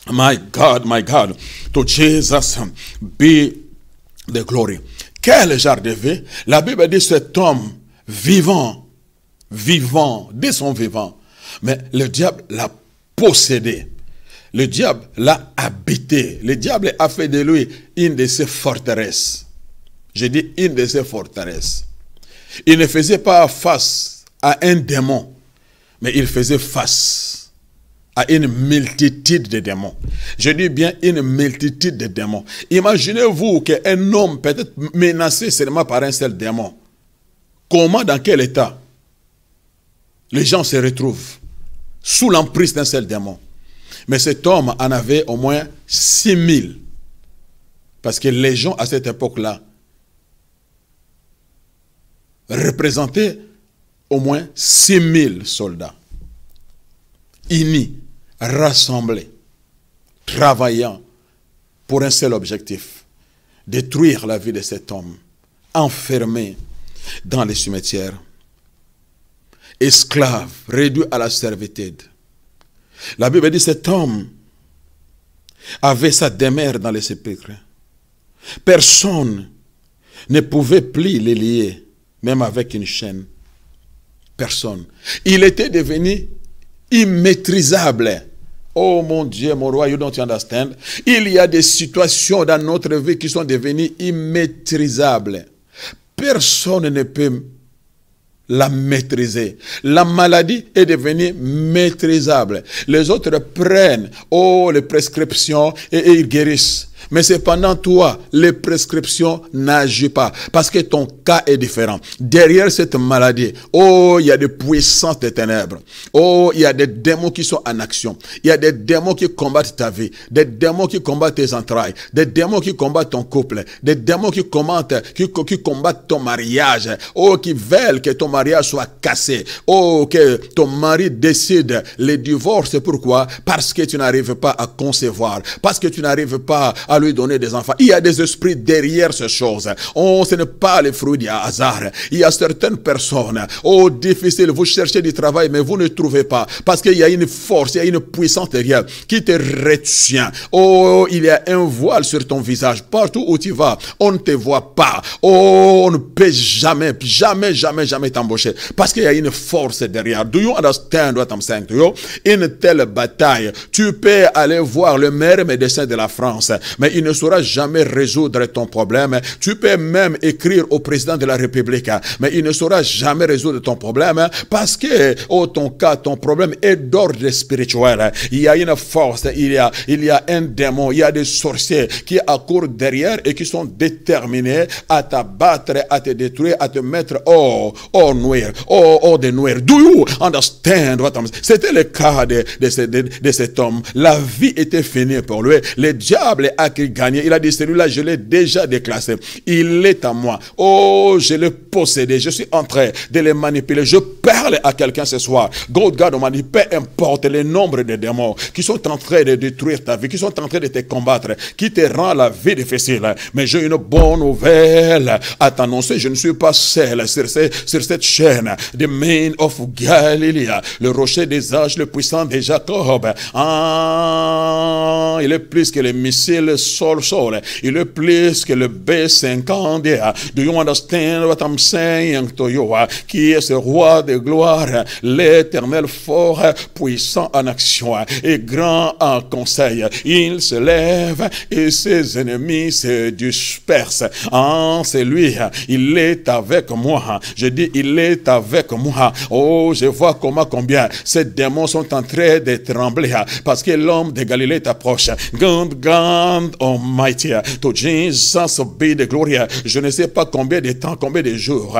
My God, to Jesus be the glory. Quel genre de vie? La Bible dit cet homme vivant, dès son vivant. Mais le diable l'a possédé. Le diable l'a habité. Le diable a fait de lui une de ses forteresses. Je dis une de ses forteresses. Il ne faisait pas face à un démon, mais il faisait face à une multitude de démons. Je dis bien une multitude de démons. Imaginez-vous qu'un homme peut être menacé seulement par un seul démon. Comment, dans quel état les gens se retrouvent sous l'emprise d'un seul démon? Mais cet homme en avait au moins 6000. Parce que les gens à cette époque-là représentaient au moins 6000 soldats. Unis, rassemblés, travaillant pour un seul objectif: détruire la vie de cet homme, enfermé dans les cimetières, esclave, réduit à la servitude. La Bible dit cet homme avait sa demeure dans les sépulcres. Personne ne pouvait plus les lier, même avec une chaîne. Personne. Il était devenu immaîtrisable. Oh mon Dieu, mon roi, you don't understand? Il y a des situations dans notre vie qui sont devenues immaîtrisables. Personne ne peut la maîtriser. La maladie est devenue maîtrisable. Les autres prennent les prescriptions et ils guérissent. Mais cependant, toi, les prescriptions n'agissent pas. Parce que ton cas est différent. Derrière cette maladie, il y a des puissances des ténèbres. Il y a des démons qui sont en action. Il y a des démons qui combattent ta vie. Des démons qui combattent tes entrailles. Des démons qui combattent ton couple. Des démons qui combattent ton mariage. Qui veulent que ton mariage soit cassé. Que ton mari décide le divorce. Pourquoi? Parce que tu n'arrives pas à concevoir. Parce que tu n'arrives pas à lui donner des enfants. Il y a des esprits derrière ces choses. Ce n'est pas les fruits du hasard. Il y a certaines personnes, difficile, vous cherchez du travail, mais vous ne trouvez pas. Parce qu'il y a une force, il y a une puissance derrière qui te retient. Il y a un voile sur ton visage. Partout où tu vas, on ne te voit pas. On ne peut jamais t'embaucher. Parce qu'il y a une force derrière. Do you understand what I'm saying to you? Une telle bataille, tu peux aller voir le meilleur médecin de la France, mais il ne saura jamais résoudre ton problème. Tu peux même écrire au président de la République, mais il ne saura jamais résoudre ton problème parce que, ton problème est d'ordre spirituel. Il y a une force, il y a un démon, il y a des sorciers qui accourent derrière et qui sont déterminés à t'abattre, à te détruire, à te mettre hors de noir. Do you understand what I'm saying? C'était le cas de cet homme. La vie était finie pour lui. Le diable a gagné. Il a dit, celui-là, je l'ai déjà déclassé. Il est à moi. Je l'ai possédé. Je suis en train de le manipuler. Je parle à quelqu'un ce soir. God m'a dit, peu importe le nombre de démons qui sont en train de détruire ta vie, qui sont en train de te combattre, qui te rend la vie difficile. Mais j'ai une bonne nouvelle à t'annoncer. Je ne suis pas seul sur cette chaîne. The Man of Galilee, le rocher des âges, le puissant de Jacob. Il est plus que les missiles Sol. Il est plus que le B-50. Do you understand what I'm saying to you? Qui est ce roi de gloire, l'éternel fort, puissant en action et grand en conseil. Il se lève et ses ennemis se dispersent. C'est lui, il est avec moi. Je dis, il est avec moi. Je vois combien ces démons sont en train de trembler parce que l'homme de Galilée t'approche. God Almighty, to Jesus be the glory. Je ne sais pas combien de temps, combien de jours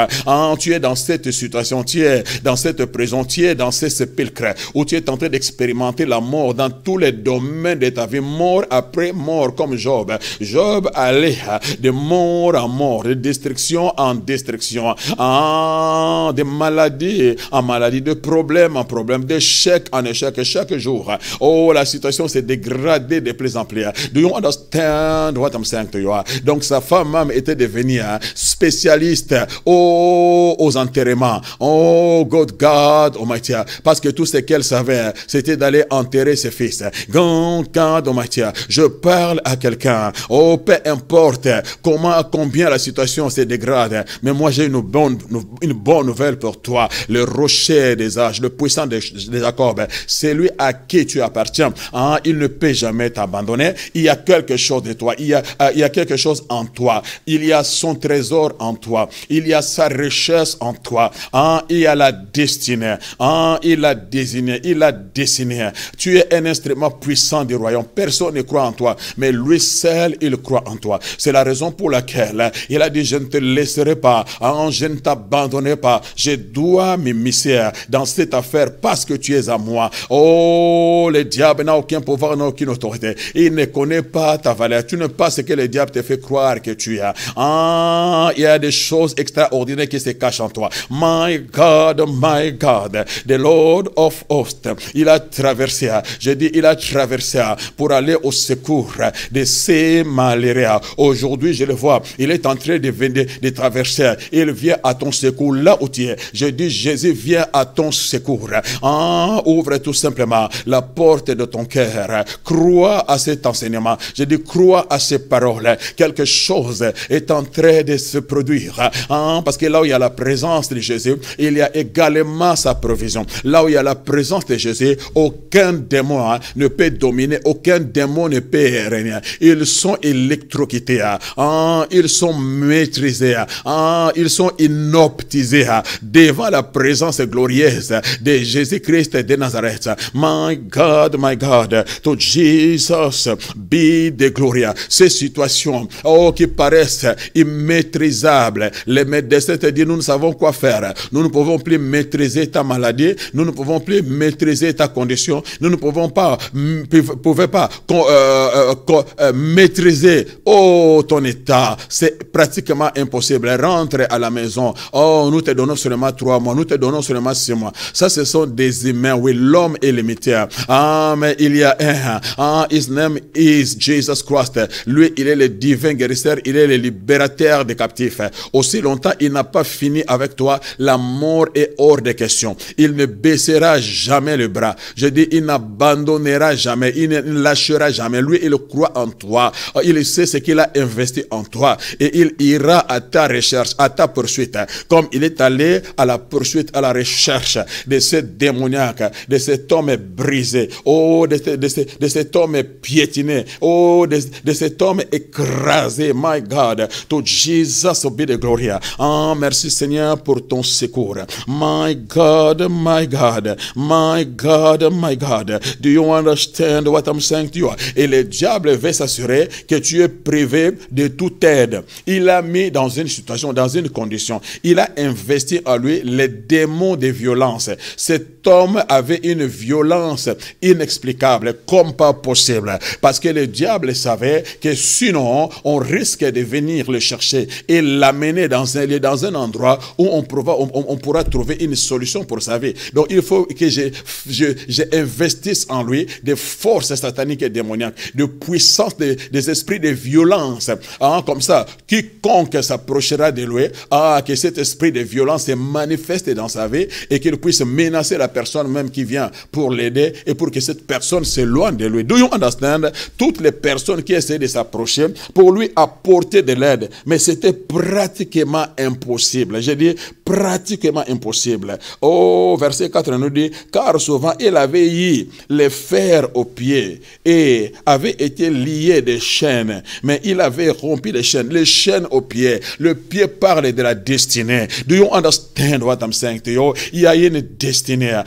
tu es dans cette situation, tu es dans cette prison, tu es dans ce sépulcre où tu es en train d'expérimenter la mort dans tous les domaines de ta vie, mort après mort, comme Job. Job allait de mort en mort, de destruction en destruction, de maladie en maladie, de problème en problème, d'échec en échec, chaque jour. La situation s'est dégradée de plus en plus. Do you understand what I'm saying to you? Donc sa femme même était devenue spécialiste aux enterrements. God Almighty. Parce que tout ce qu'elle savait, c'était d'aller enterrer ses fils. God Almighty. Je parle à quelqu'un. Peu importe combien la situation se dégrade, mais moi j'ai une bonne nouvelle pour toi. Le rocher des âges, le puissant de Jacob, c'est lui à qui tu appartiens. Il ne peut jamais t'abandonner. Il y a quelque chose de toi. Il y a quelque chose en toi. Il y a son trésor en toi. Il y a sa richesse en toi. Hein? Il y a la destinée. Hein? Il a désigné. Il a dessiné. Tu es un instrument puissant du royaume. Personne ne croit en toi. Mais lui seul, il croit en toi. C'est la raison pour laquelle il a dit, je ne te laisserai pas. Hein? Je ne t'abandonnerai pas. Je dois m'immiscer dans cette affaire parce que tu es à moi. Oh, le diable n'a aucun pouvoir, n'a aucune autorité. Il ne connaît pas ta valeur. Tu n'es pas ce que le diable te fait croire que tu as. Ah, il y a des choses extraordinaires qui se cachent en toi. My God, the Lord of hosts. Il a traversé, je dis, il a traversé pour aller au secours de ces malheureux. Aujourd'hui, je le vois, il est en train de traverser. Il vient à ton secours là où tu es. Je dis, Jésus vient à ton secours. Ah, ouvre tout simplement la porte de ton cœur. Crois à cet enseignement. Je dis, crois à ces paroles. Quelque chose est en train de se produire. Ah, parce que là où il y a la présence de Jésus, il y a également sa provision. Là où il y a la présence de Jésus, aucun démon ne peut dominer, aucun démon ne peut régner. Ils sont électrocutés. Ah, ils sont maîtrisés. Ah, ils sont inoptisés devant la présence glorieuse de Jésus-Christ de Nazareth. My God, to Jesus be the glory. Ces situations, oh, qui paraissent immaîtrisables. Les médecins te disent, nous ne savons quoi faire. Nous ne pouvons plus maîtriser ta maladie. Nous ne pouvons plus maîtriser ta condition. Nous ne pouvons pas, maîtriser, oh, ton état. C'est pratiquement impossible. Rentre à la maison. Oh, nous te donnons seulement 3 mois. Nous te donnons seulement 6 mois. Ça, ce sont des humains. Oui, l'homme est limité. Ah, mais il y a un. Ah, his name is Jesus Christ. Lui, il est le divin guérisseur. Il est le libérateur des captifs. Aussi longtemps, il n'a pas fini avec toi. La mort est hors de question. Il ne baissera jamais le bras. Je dis, il n'abandonnera jamais. Il ne lâchera jamais. Lui, il croit en toi. Il sait ce qu'il a investi en toi. Et il ira à ta recherche, à ta poursuite. Comme il est allé à la poursuite, à la recherche de ce démoniaque, de cet homme brisé, oh, de cet homme piétiné, oh, de cet homme écrasé. My God, to Jesus be the glory. Ah, merci Seigneur pour ton secours. My God, do you understand what I'm saying to you? Et le diable veut s'assurer que tu es privé de toute aide. Il a mis dans une situation, dans une condition. Il a investi en lui les démons de violence. Cet homme avait une violence inexplicable, comme pas possible. Parce que le diable savait que sinon, on risque de venir le chercher et l'amener dans un endroit où on pourra trouver une solution pour sa vie. Donc, il faut que j'investisse en lui des forces sataniques et démoniaques, de puissance des esprits de violence. Ah, comme ça, quiconque s'approchera de lui, que cet esprit de violence se manifeste dans sa vie et qu'il puisse menacer la personne même qui vient pour l'aider et pour que cette personne s'éloigne de lui. Do you understand? Toutes les personnes qui essaient de s'approcher pour lui apporter de l'aide, mais c'était pratiquement impossible. J'ai dit pratiquement impossible. Oh, verset 4 nous dit, car souvent il avait eu les fers aux pieds et avait été lié des chaînes, mais il avait rompu les chaînes aux pieds. Le pied parle de la destinée. Do you understand what I'm saying to you? Il y a une destinée.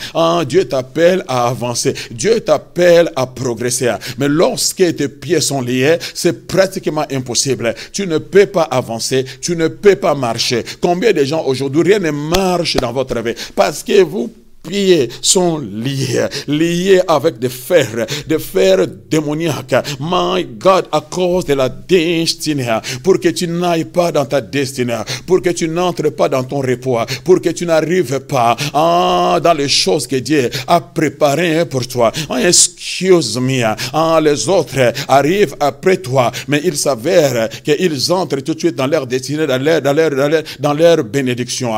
Dieu t'appelle à avancer. Dieu t'appelle à progresser. Mais lorsque tes pieds sont liés, c'est pratiquement impossible. Tu ne peux pas avancer. Tu ne peux pas marcher. Combien de gens aujourd'hui, rien ne marche dans votre vie parce que vos pieds sont liés avec des fers démoniaques. My God, à cause de la destinée, pour que tu n'ailles pas dans ta destinée, pour que tu n'entres pas dans ton repos, pour que tu n'arrives pas dans les choses que Dieu a préparées pour toi. Excuse me, les autres arrivent après toi, mais il s'avère qu'ils entrent tout de suite dans leur destinée, dans leur bénédiction.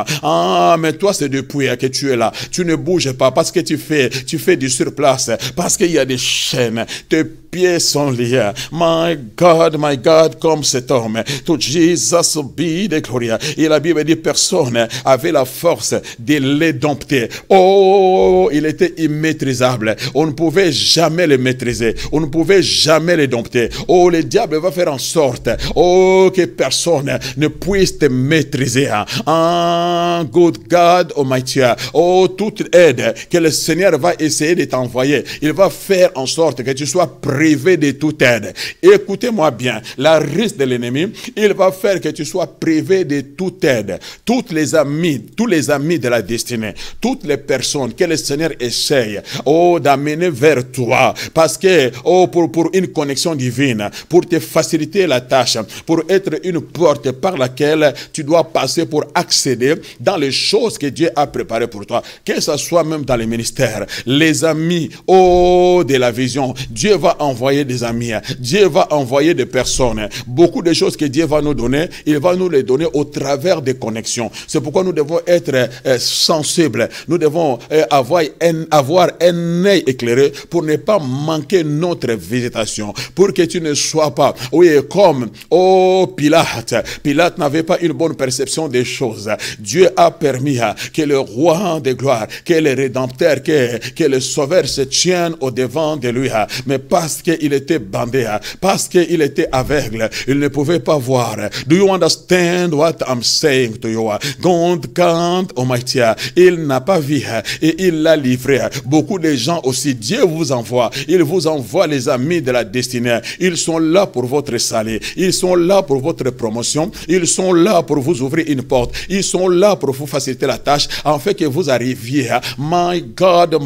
Mais toi, c'est depuis que tu es là. Tu ne bouges pas parce que tu fais du surplace, parce qu'il y a des chaînes. Tes pieds sont liés. My God, comme cet homme. To Jesus be the glory. Et la Bible dit, personne avait la force de les dompter. Oh, il était immaîtrisable. On ne pouvait jamais le maîtriser. On ne pouvait jamais le dompter. Oh, le diable va faire en sorte, oh, que personne ne puisse te maîtriser. Ah, good God Almighty. Oh, toute aide que le Seigneur va essayer de t'envoyer, il va faire en sorte que tu sois privé de toute aide. Écoutez-moi bien, la risque de l'ennemi, il va faire que tu sois privé de toute aide. Tous les amis de la destinée, toutes les personnes que le Seigneur essaye, oh, d'amener vers toi, parce que, oh, pour une connexion divine, pour te faciliter la tâche, pour être une porte par laquelle tu dois passer pour accéder dans les choses que Dieu a préparées pour toi, que ce soit même dans les ministères, les amis, oh, de la vision, Dieu va envoyer des amis, Dieu va envoyer des personnes, beaucoup de choses que Dieu va nous donner, il va nous les donner au travers des connexions. C'est pourquoi nous devons être sensibles, nous devons avoir un œil éclairé pour ne pas manquer notre visitation, pour que tu ne sois pas, oui, comme, oh, Pilate. Pilate n'avait pas une bonne perception des choses. Dieu a permis que le roi de gloire, que le rédempteur, que le sauveur se tienne au devant de lui. Mais parce qu'il était bandé, parce qu'il était aveugle, il ne pouvait pas voir. Do you understand what I'm saying to you? God Almighty, il n'a pas vu et il l'a livré. Beaucoup de gens aussi, Dieu vous envoie. Il vous envoie les amis de la destinée. Ils sont là pour votre salut. Ils sont là pour votre promotion. Ils sont là pour vous ouvrir une porte. Ils sont là pour vous faciliter la tâche, en fait que vous arriviez. My God.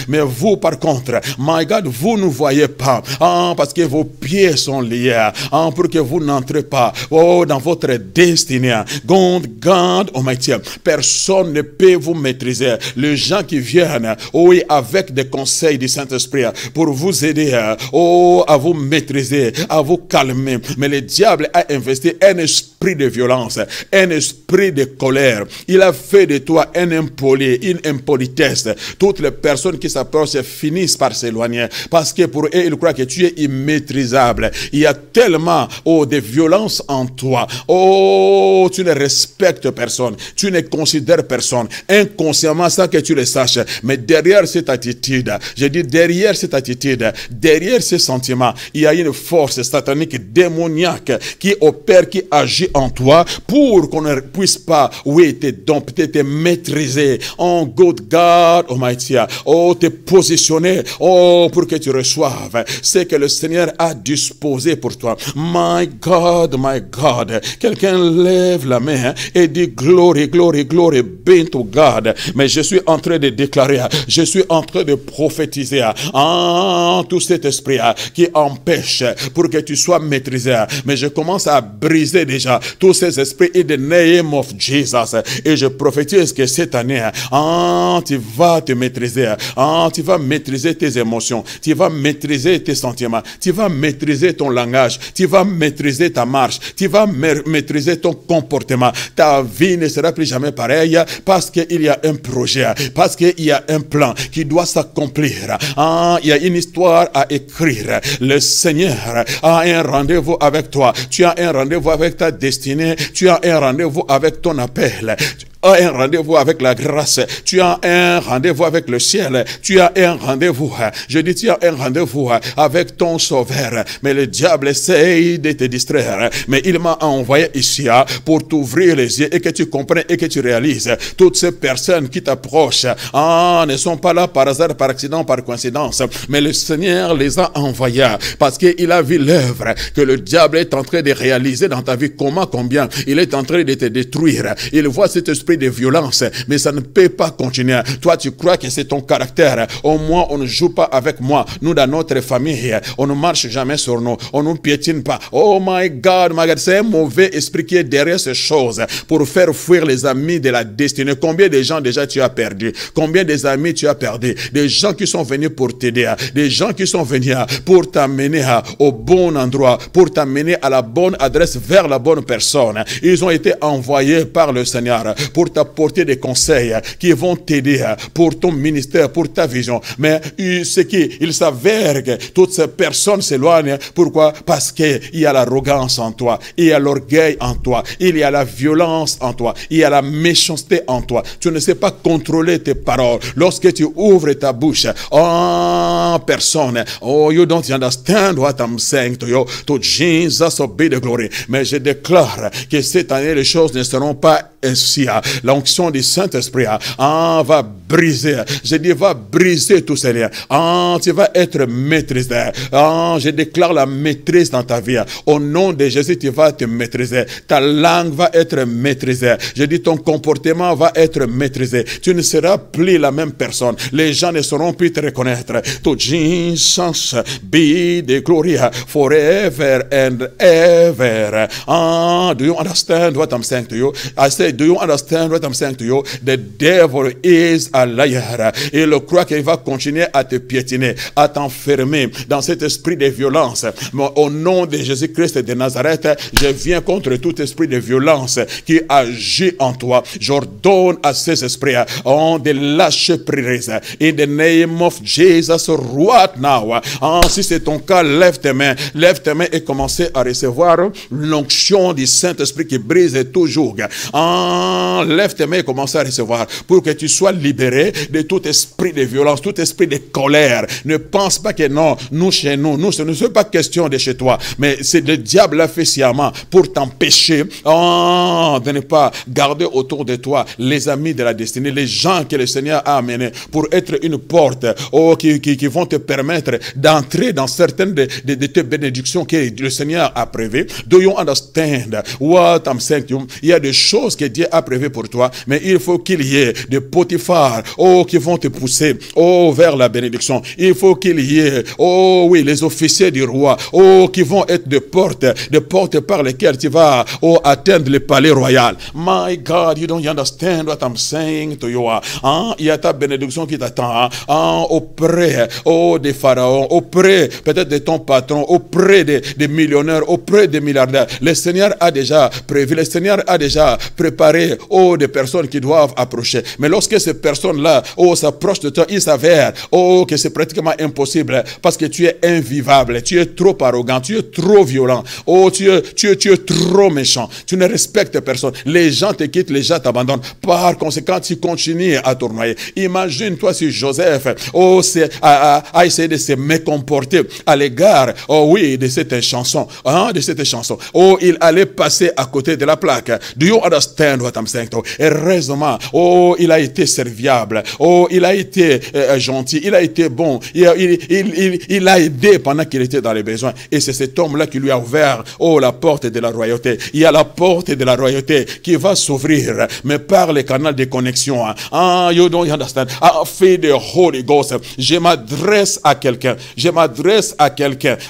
Mais vous, par contre, my God, vous ne voyez pas. Parce que vos pieds sont liés. Pour que vous n'entrez pas, oh, dans votre destinée. God Almighty. Personne ne peut vous maîtriser. Les gens qui viennent, oui, avec des conseils du Saint-Esprit pour vous aider, oh, à vous maîtriser, à vous calmer. Mais le diable a investi un esprit de violence, un esprit de colère. Il a fait de toi un impoli, une impolitesse. Toutes les personnes qui s'approchent finissent par s'éloigner parce que pour eux, ils croient que tu es immaîtrisable. Il y a tellement, oh, de violence en toi. Oh, tu ne respectes personne. Tu ne considères personne. Inconsciemment, sans que tu le saches. Mais derrière cette attitude, je dis derrière cette attitude, derrière ces sentiments, il y a une force satanique, démoniaque qui opère, qui agit en toi pour qu'on ne puisse pas, oui, te dompter, te maîtriser. Oh, God Almighty, oh, te positionner, oh, pour que tu reçoives ce que le Seigneur a disposé pour toi. My God, quelqu'un lève la main et dit glory, be to God. Mais je suis en train de déclarer, je suis en train de prophétiser tout cet esprit qui empêche pour que tu sois maîtrisé. Mais je commence à briser déjà tous ces esprits in the name of Jesus. Et je prophétise que cette année, tu vas te maîtriser. Tu vas maîtriser tes émotions. Tu vas maîtriser tes sentiments. Tu vas maîtriser ton langage. Tu vas maîtriser ta marche. Tu vas maîtriser ton comportement. Ta vie ne sera plus jamais pareille parce qu'il y a un projet, parce qu'il y a un plan qui doit s'accomplir. Il y a une histoire à écrire. Le Seigneur a un rendez-vous avec toi. Tu as un rendez-vous avec ta destinée. Tu as un rendez-vous avec ton appel. Tu as un rendez-vous avec la grâce, tu as un rendez-vous avec le ciel, tu as un rendez-vous, je dis tu as un rendez-vous avec ton sauveur, mais le diable essaye de te distraire, mais il m'a envoyé ici pour t'ouvrir les yeux et que tu comprennes et que tu réalises, toutes ces personnes qui t'approchent, ne sont pas là par hasard, par accident, par coïncidence, mais le Seigneur les a envoyés, parce qu'il a vu l'œuvre que le diable est en train de réaliser dans ta vie, combien, il est en train de te détruire, il voit cet esprit de violence, mais ça ne peut pas continuer. Toi, tu crois que c'est ton caractère. Au moins, on ne joue pas avec moi. Nous, dans notre famille, on ne marche jamais sur nous. On ne piétine pas. Oh my God, c'est un mauvais esprit qui est derrière ces choses pour faire fuir les amis de la destinée. Combien de gens déjà tu as perdu? Combien des amis tu as perdu? Des gens qui sont venus pour t'aider, des gens qui sont venus pour t'amener au bon endroit, pour t'amener à la bonne adresse, vers la bonne personne. Ils ont été envoyés par le Seigneur pour pour t'apporter des conseils qui vont t'aider pour ton ministère, pour ta vision. Mais ce qu'il s'avère que toutes ces personnes s'éloignent. Pourquoi? Parce qu'il y a l'arrogance en toi, il y a l'orgueil en toi, il y a la violence en toi, il y a la méchanceté en toi. Tu ne sais pas contrôler tes paroles. Lorsque tu ouvres ta bouche, oh, personne, oh, you don't understand what I'm saying to you. To Jesus be the glory. Mais je déclare que cette année, les choses ne seront pas ainsi. L'onction du Saint-Esprit va briser. Je dis, va briser tous ces liens. Tu vas être maîtrisé. Je déclare la maîtrise dans ta vie. Au nom de Jésus, tu vas te maîtriser. Ta langue va être maîtrisée. Je dis, ton comportement va être maîtrisé. Tu ne seras plus la même personne. Les gens ne sauront plus te reconnaître. To Jesus be the glory forever and ever. Do you understand what I'm saying to you? I say, do you understand what I'm saying to you? The devil is a liar. Il croit qu'il va continuer à te piétiner, à t'enfermer dans cet esprit de violence. Mais au nom de Jésus-Christ de Nazareth, je viens contre tout esprit de violence qui agit en toi. J'ordonne à ces esprits de lâcher prise. In the name of Jesus, right now. Si c'est ton cas, lève tes mains et commence à recevoir l'onction du Saint-Esprit qui brise toujours. Lève tes mains et commence à recevoir pour que tu sois libéré de tout esprit de violence, tout esprit de colère. Ne pense pas que non, nous chez nous, ce ne pas question de chez toi, mais c'est le diable a fait sciemment pour t'empêcher de ne pas garder autour de toi les amis de la destinée, les gens que le Seigneur a amenés pour être une porte qui vont te permettre d'entrer dans certaines de tes bénédictions que le Seigneur a prévues. Do you understand what I'm saying to you? Il y a des choses que Dieu a prévues pour toi, mais il faut qu'il y ait des Potiphar qui vont te pousser vers la bénédiction. Il faut qu'il y ait les officiers du roi qui vont être des portes par lesquelles tu vas atteindre le palais royal. My God, you don't understand what I'm saying to you. Il y a ta bénédiction qui t'attend auprès des pharaons, auprès peut-être de ton patron, auprès des millionnaires, auprès des milliardaires. Le Seigneur a déjà prévu, le Seigneur a déjà préparé des personnes qui doivent approcher. Mais lorsque ces personnes-là s'approchent de toi, il s'avère que c'est pratiquement impossible parce que tu es invivable, tu es trop arrogant, tu es trop violent, tu es trop méchant, tu ne respectes personne. Les gens te quittent, les gens t'abandonnent. Par conséquent, tu continues à tournoyer. Imagine-toi si Joseph a essayé de se mécomporter à l'égard de cette chanson. Il allait passer à côté de la plaque. Do you understand what I'm saying? Heureusement, il a été serviable. Il a été gentil. Il a été bon. Il a aidé pendant qu'il était dans les besoins. Et c'est cet homme-là qui lui a ouvert la porte de la royauté. Il y a la porte de la royauté qui va s'ouvrir, mais par les canaux de connexion. You don't understand. Fais the Holy Ghost. Je m'adresse à quelqu'un.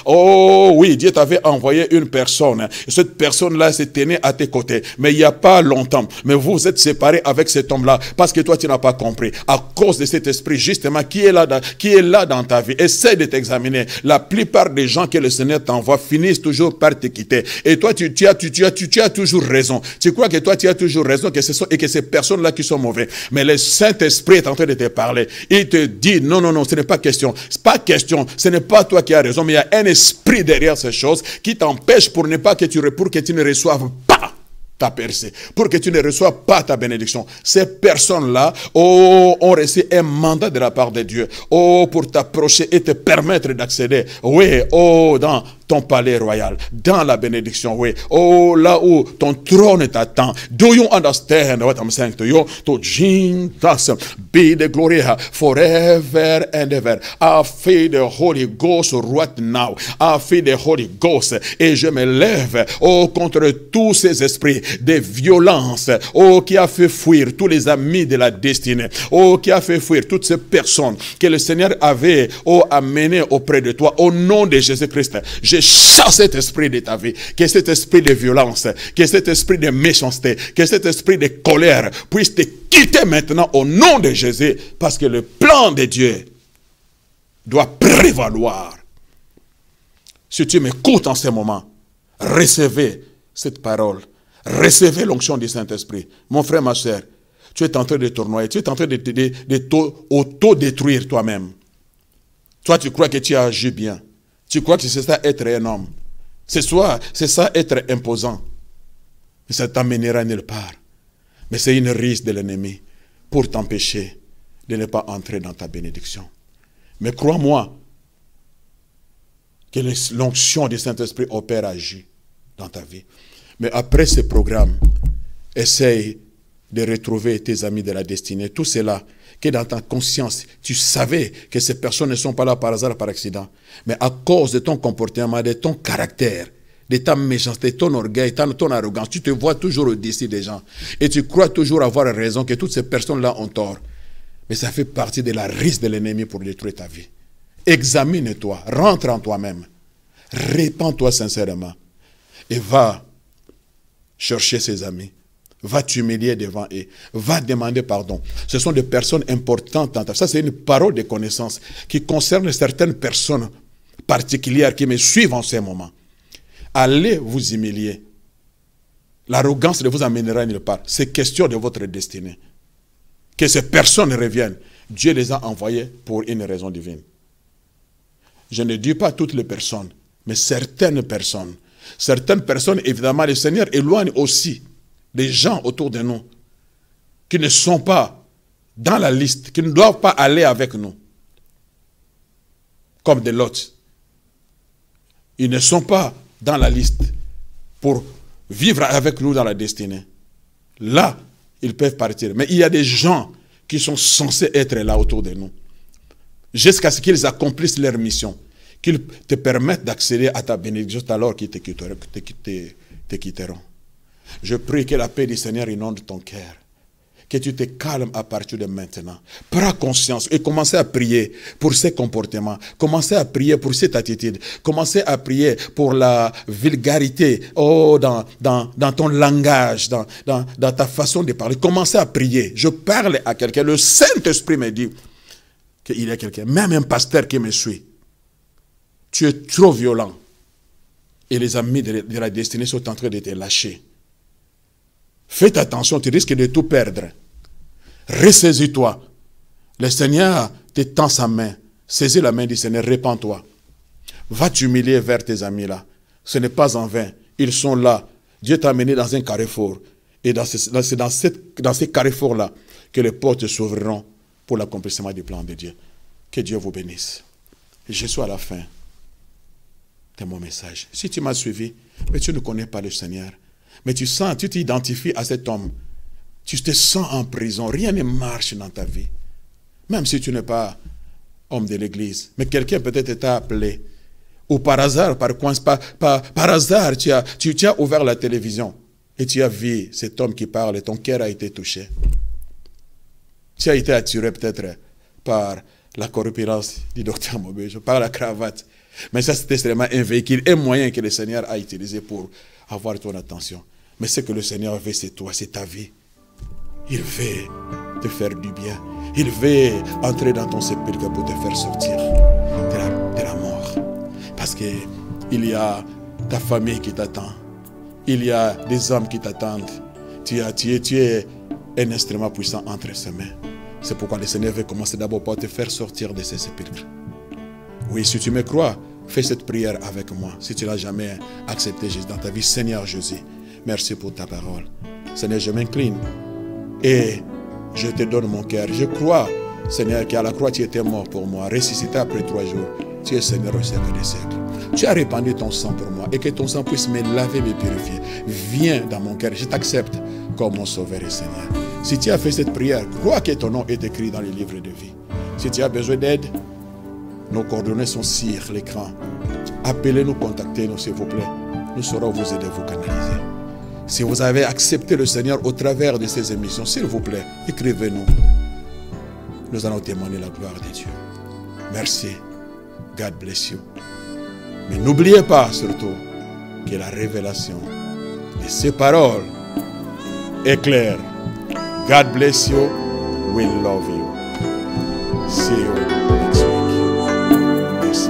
Oui, Dieu t'avait envoyé une personne. Cette personne-là s'est tenue à tes côtés. Mais il n'y a pas longtemps. Mais vous êtes séparés avec cet homme-là parce que toi, tu n'as pas compris. À cause de cet esprit, justement, qui est là dans ta vie. Essaie de t'examiner. La plupart des gens que le Seigneur t'envoie finissent toujours par te quitter. Et toi, tu as toujours raison. Tu crois que toi, tu as toujours raison et que ces personnes-là qui sont mauvais. Mais le Saint-Esprit est en train de te parler. Il te dit, non, ce n'est pas question. C'est pas question. Ce n'est pas toi qui as raison, mais il y a un esprit derrière ces choses qui t'empêche pour que tu ne reçoives pas ta percée, pour que tu ne reçoives pas ta bénédiction. Ces personnes-là ont reçu un mandat de la part de Dieu pour t'approcher et te permettre d'accéder dans ton palais royal, dans la bénédiction, là où ton trône t'attend. Do you understand what I'm saying to you? To Jesus be the glory forever and ever. I feel the Holy Ghost right now. I feel the Holy Ghost. Et je me lève contre tous ces esprits de violence qui a fait fuir tous les amis de la destinée, qui a fait fuir toutes ces personnes que le Seigneur avait amenées auprès de toi. Au nom de Jésus-Christ, je chasse cet esprit de ta vie, que cet esprit de violence, que cet esprit de méchanceté, que cet esprit de colère puisse te quitter maintenant au nom de Jésus, parce que le plan de Dieu doit prévaloir. Si tu m'écoutes en ce moment, recevez cette parole, recevez l'onction du Saint-Esprit. Mon frère, ma soeur, Tu es en train de te noyer. Tu es en train de t'auto-détruire toi-même. Toi, tu crois que tu as agi bien. Tu crois que c'est ça être un homme. C'est ça être imposant. Mais ça t'amènera nulle part. Mais c'est une ruse de l'ennemi pour t'empêcher de ne pas entrer dans ta bénédiction. Mais crois-moi que l'onction du Saint-Esprit opère, agit dans ta vie. Mais après ce programme, essaye de retrouver tes amis de la destinée. Tout cela, que dans ta conscience, tu savais que ces personnes ne sont pas là par hasard, par accident. Mais à cause de ton comportement, de ton caractère, de ta méchanceté, de ton orgueil, de ton arrogance, tu te vois toujours au-dessus des gens. Et tu crois toujours avoir raison, que toutes ces personnes-là ont tort. Mais ça fait partie de la ruse de l'ennemi pour détruire ta vie. Examine-toi, rentre en toi-même. Répands-toi sincèrement. Et va chercher ses amis. Va t'humilier devant eux. Va demander pardon. Ce sont des personnes importantes dans ta vie. Ça, c'est une parole de connaissance qui concerne certaines personnes particulières qui me suivent en ce moment. Allez vous humilier. L'arrogance ne vous amènera nulle part. C'est question de votre destinée. Que ces personnes reviennent. Dieu les a envoyées pour une raison divine. Je ne dis pas toutes les personnes, mais certaines personnes. Certaines personnes, évidemment, le Seigneur éloigne aussi des gens autour de nous qui ne sont pas dans la liste, qui ne doivent pas aller avec nous. Comme des Lot. Ils ne sont pas dans la liste pour vivre avec nous dans la destinée. Là, ils peuvent partir. Mais il y a des gens qui sont censés être là autour de nous. Jusqu'à ce qu'ils accomplissent leur mission. Qu'ils te permettent d'accéder à ta bénédiction alors qu'ils te quitteront. Je prie que la paix du Seigneur inonde ton cœur. Que tu te calmes à partir de maintenant. Prends conscience et commencez à prier pour ces comportements. Commencez à prier pour cette attitude. Commencez à prier pour la vulgarité dans ton langage, dans ta façon de parler. Commencez à prier. Je parle à quelqu'un. Le Saint-Esprit me dit qu'il y a quelqu'un, même un pasteur qui me suit. Tu es trop violent. Et les amis de la destinée sont en train de te lâcher. Faites attention, tu risques de tout perdre. Ressaisis-toi. Le Seigneur te tend sa main. Saisis la main du Seigneur, répands-toi. Va t'humilier vers tes amis là. Ce n'est pas en vain. Ils sont là. Dieu t'a amené dans un carrefour. Et c'est dans ces carrefours-là que les portes s'ouvriront pour l'accomplissement du plan de Dieu. Que Dieu vous bénisse. Je suis à la fin de mon message. Si tu m'as suivi, mais tu ne connais pas le Seigneur, mais tu t'identifies à cet homme, tu te sens en prison, rien ne marche dans ta vie. Même si tu n'es pas homme de l'église, mais quelqu'un peut-être t'a appelé, ou par hasard, par hasard, tu as ouvert la télévision et tu as vu cet homme qui parle et ton cœur a été touché. Tu as été attiré peut-être par la corpulence du docteur Mobejo, par la cravate. Mais ça, c'était seulement un véhicule, un moyen que le Seigneur a utilisé pour avoir ton attention. Mais ce que le Seigneur veut, c'est toi, c'est ta vie. Il veut te faire du bien. Il veut entrer dans ton sépulcre pour te faire sortir de la mort. Parce qu'il y a ta famille qui t'attend. Il y a des hommes qui t'attendent. Tu es un instrument puissant entre ses mains. C'est pourquoi le Seigneur veut commencer d'abord par te faire sortir de ces sépulcres. Oui, si tu me crois, fais cette prière avec moi. Si tu n'as jamais accepté Jésus dans ta vie, Seigneur Jésus, merci pour ta parole. Seigneur, je m'incline et je te donne mon cœur. Je crois, Seigneur, qu'à la croix, tu étais mort pour moi, ressuscité après 3 jours. Tu es Seigneur au siècle des siècles. Tu as répandu ton sang pour moi et que ton sang puisse me laver, me purifier. Viens dans mon cœur, je t'accepte comme mon sauveur et Seigneur. Si tu as fait cette prière, crois que ton nom est écrit dans les livres de vie. Si tu as besoin d'aide, nos coordonnées sont sur l'écran. Appelez-nous, contactez-nous s'il vous plaît. Nous saurons vous aider, vous canaliser. Si vous avez accepté le Seigneur au travers de ces émissions, s'il vous plaît, écrivez-nous. Nous allons témoigner la gloire de Dieu. Merci. God bless you. Mais n'oubliez pas surtout que la révélation de ces paroles est claire. God bless you. We love you. See you next week. Merci.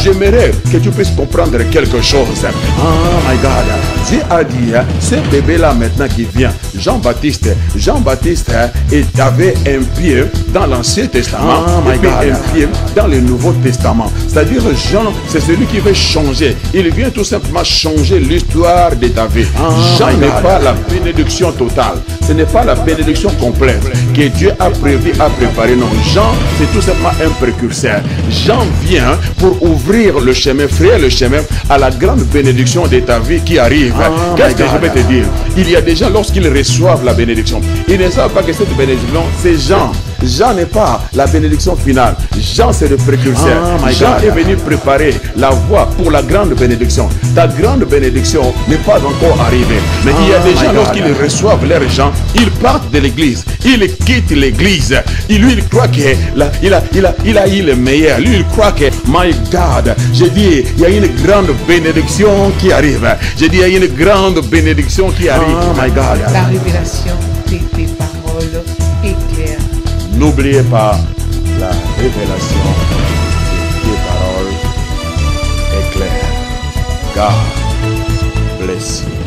j'aimerais que tu puisses comprendre quelque chose. Oh my God. Dieu a dit, ce bébé-là maintenant qui vient, Jean-Baptiste, il avait un pied dans l'Ancien Testament, et puis un pied dans le Nouveau Testament. C'est-à-dire, Jean, c'est celui qui veut changer. Il vient tout simplement changer l'histoire de ta vie. Jean n'est pas la bénédiction totale. Ce n'est pas la bénédiction complète que Dieu a prévu, a préparé. Non, Jean, c'est tout simplement un précurseur. Jean vient pour ouvrir le chemin, frayer le chemin à la grande bénédiction de ta vie qui arrive. Qu'est-ce que je vais te dire? Il y a des gens, lorsqu'ils reçoivent la bénédiction, ils ne savent pas que cette bénédiction, c'est Jean. Jean n'est pas la bénédiction finale. Jean, c'est le précurseur. Jean est venu préparer la voie pour la grande bénédiction. Ta grande bénédiction n'est pas encore arrivée. Mais il y a des gens, lorsqu'ils reçoivent leur Jean, ils partent de l'église. Ils quittent l'église. Lui, il croit qu'il a eu le meilleur. Lui, il croit que, my God, j'ai dit, il y a une grande bénédiction qui arrive. J'ai dit, il y a une grande bénédiction qui arrive. Oh my God. La révélation de tes paroles éclaire. N'oubliez pas la révélation de tes paroles éclair. God bless you.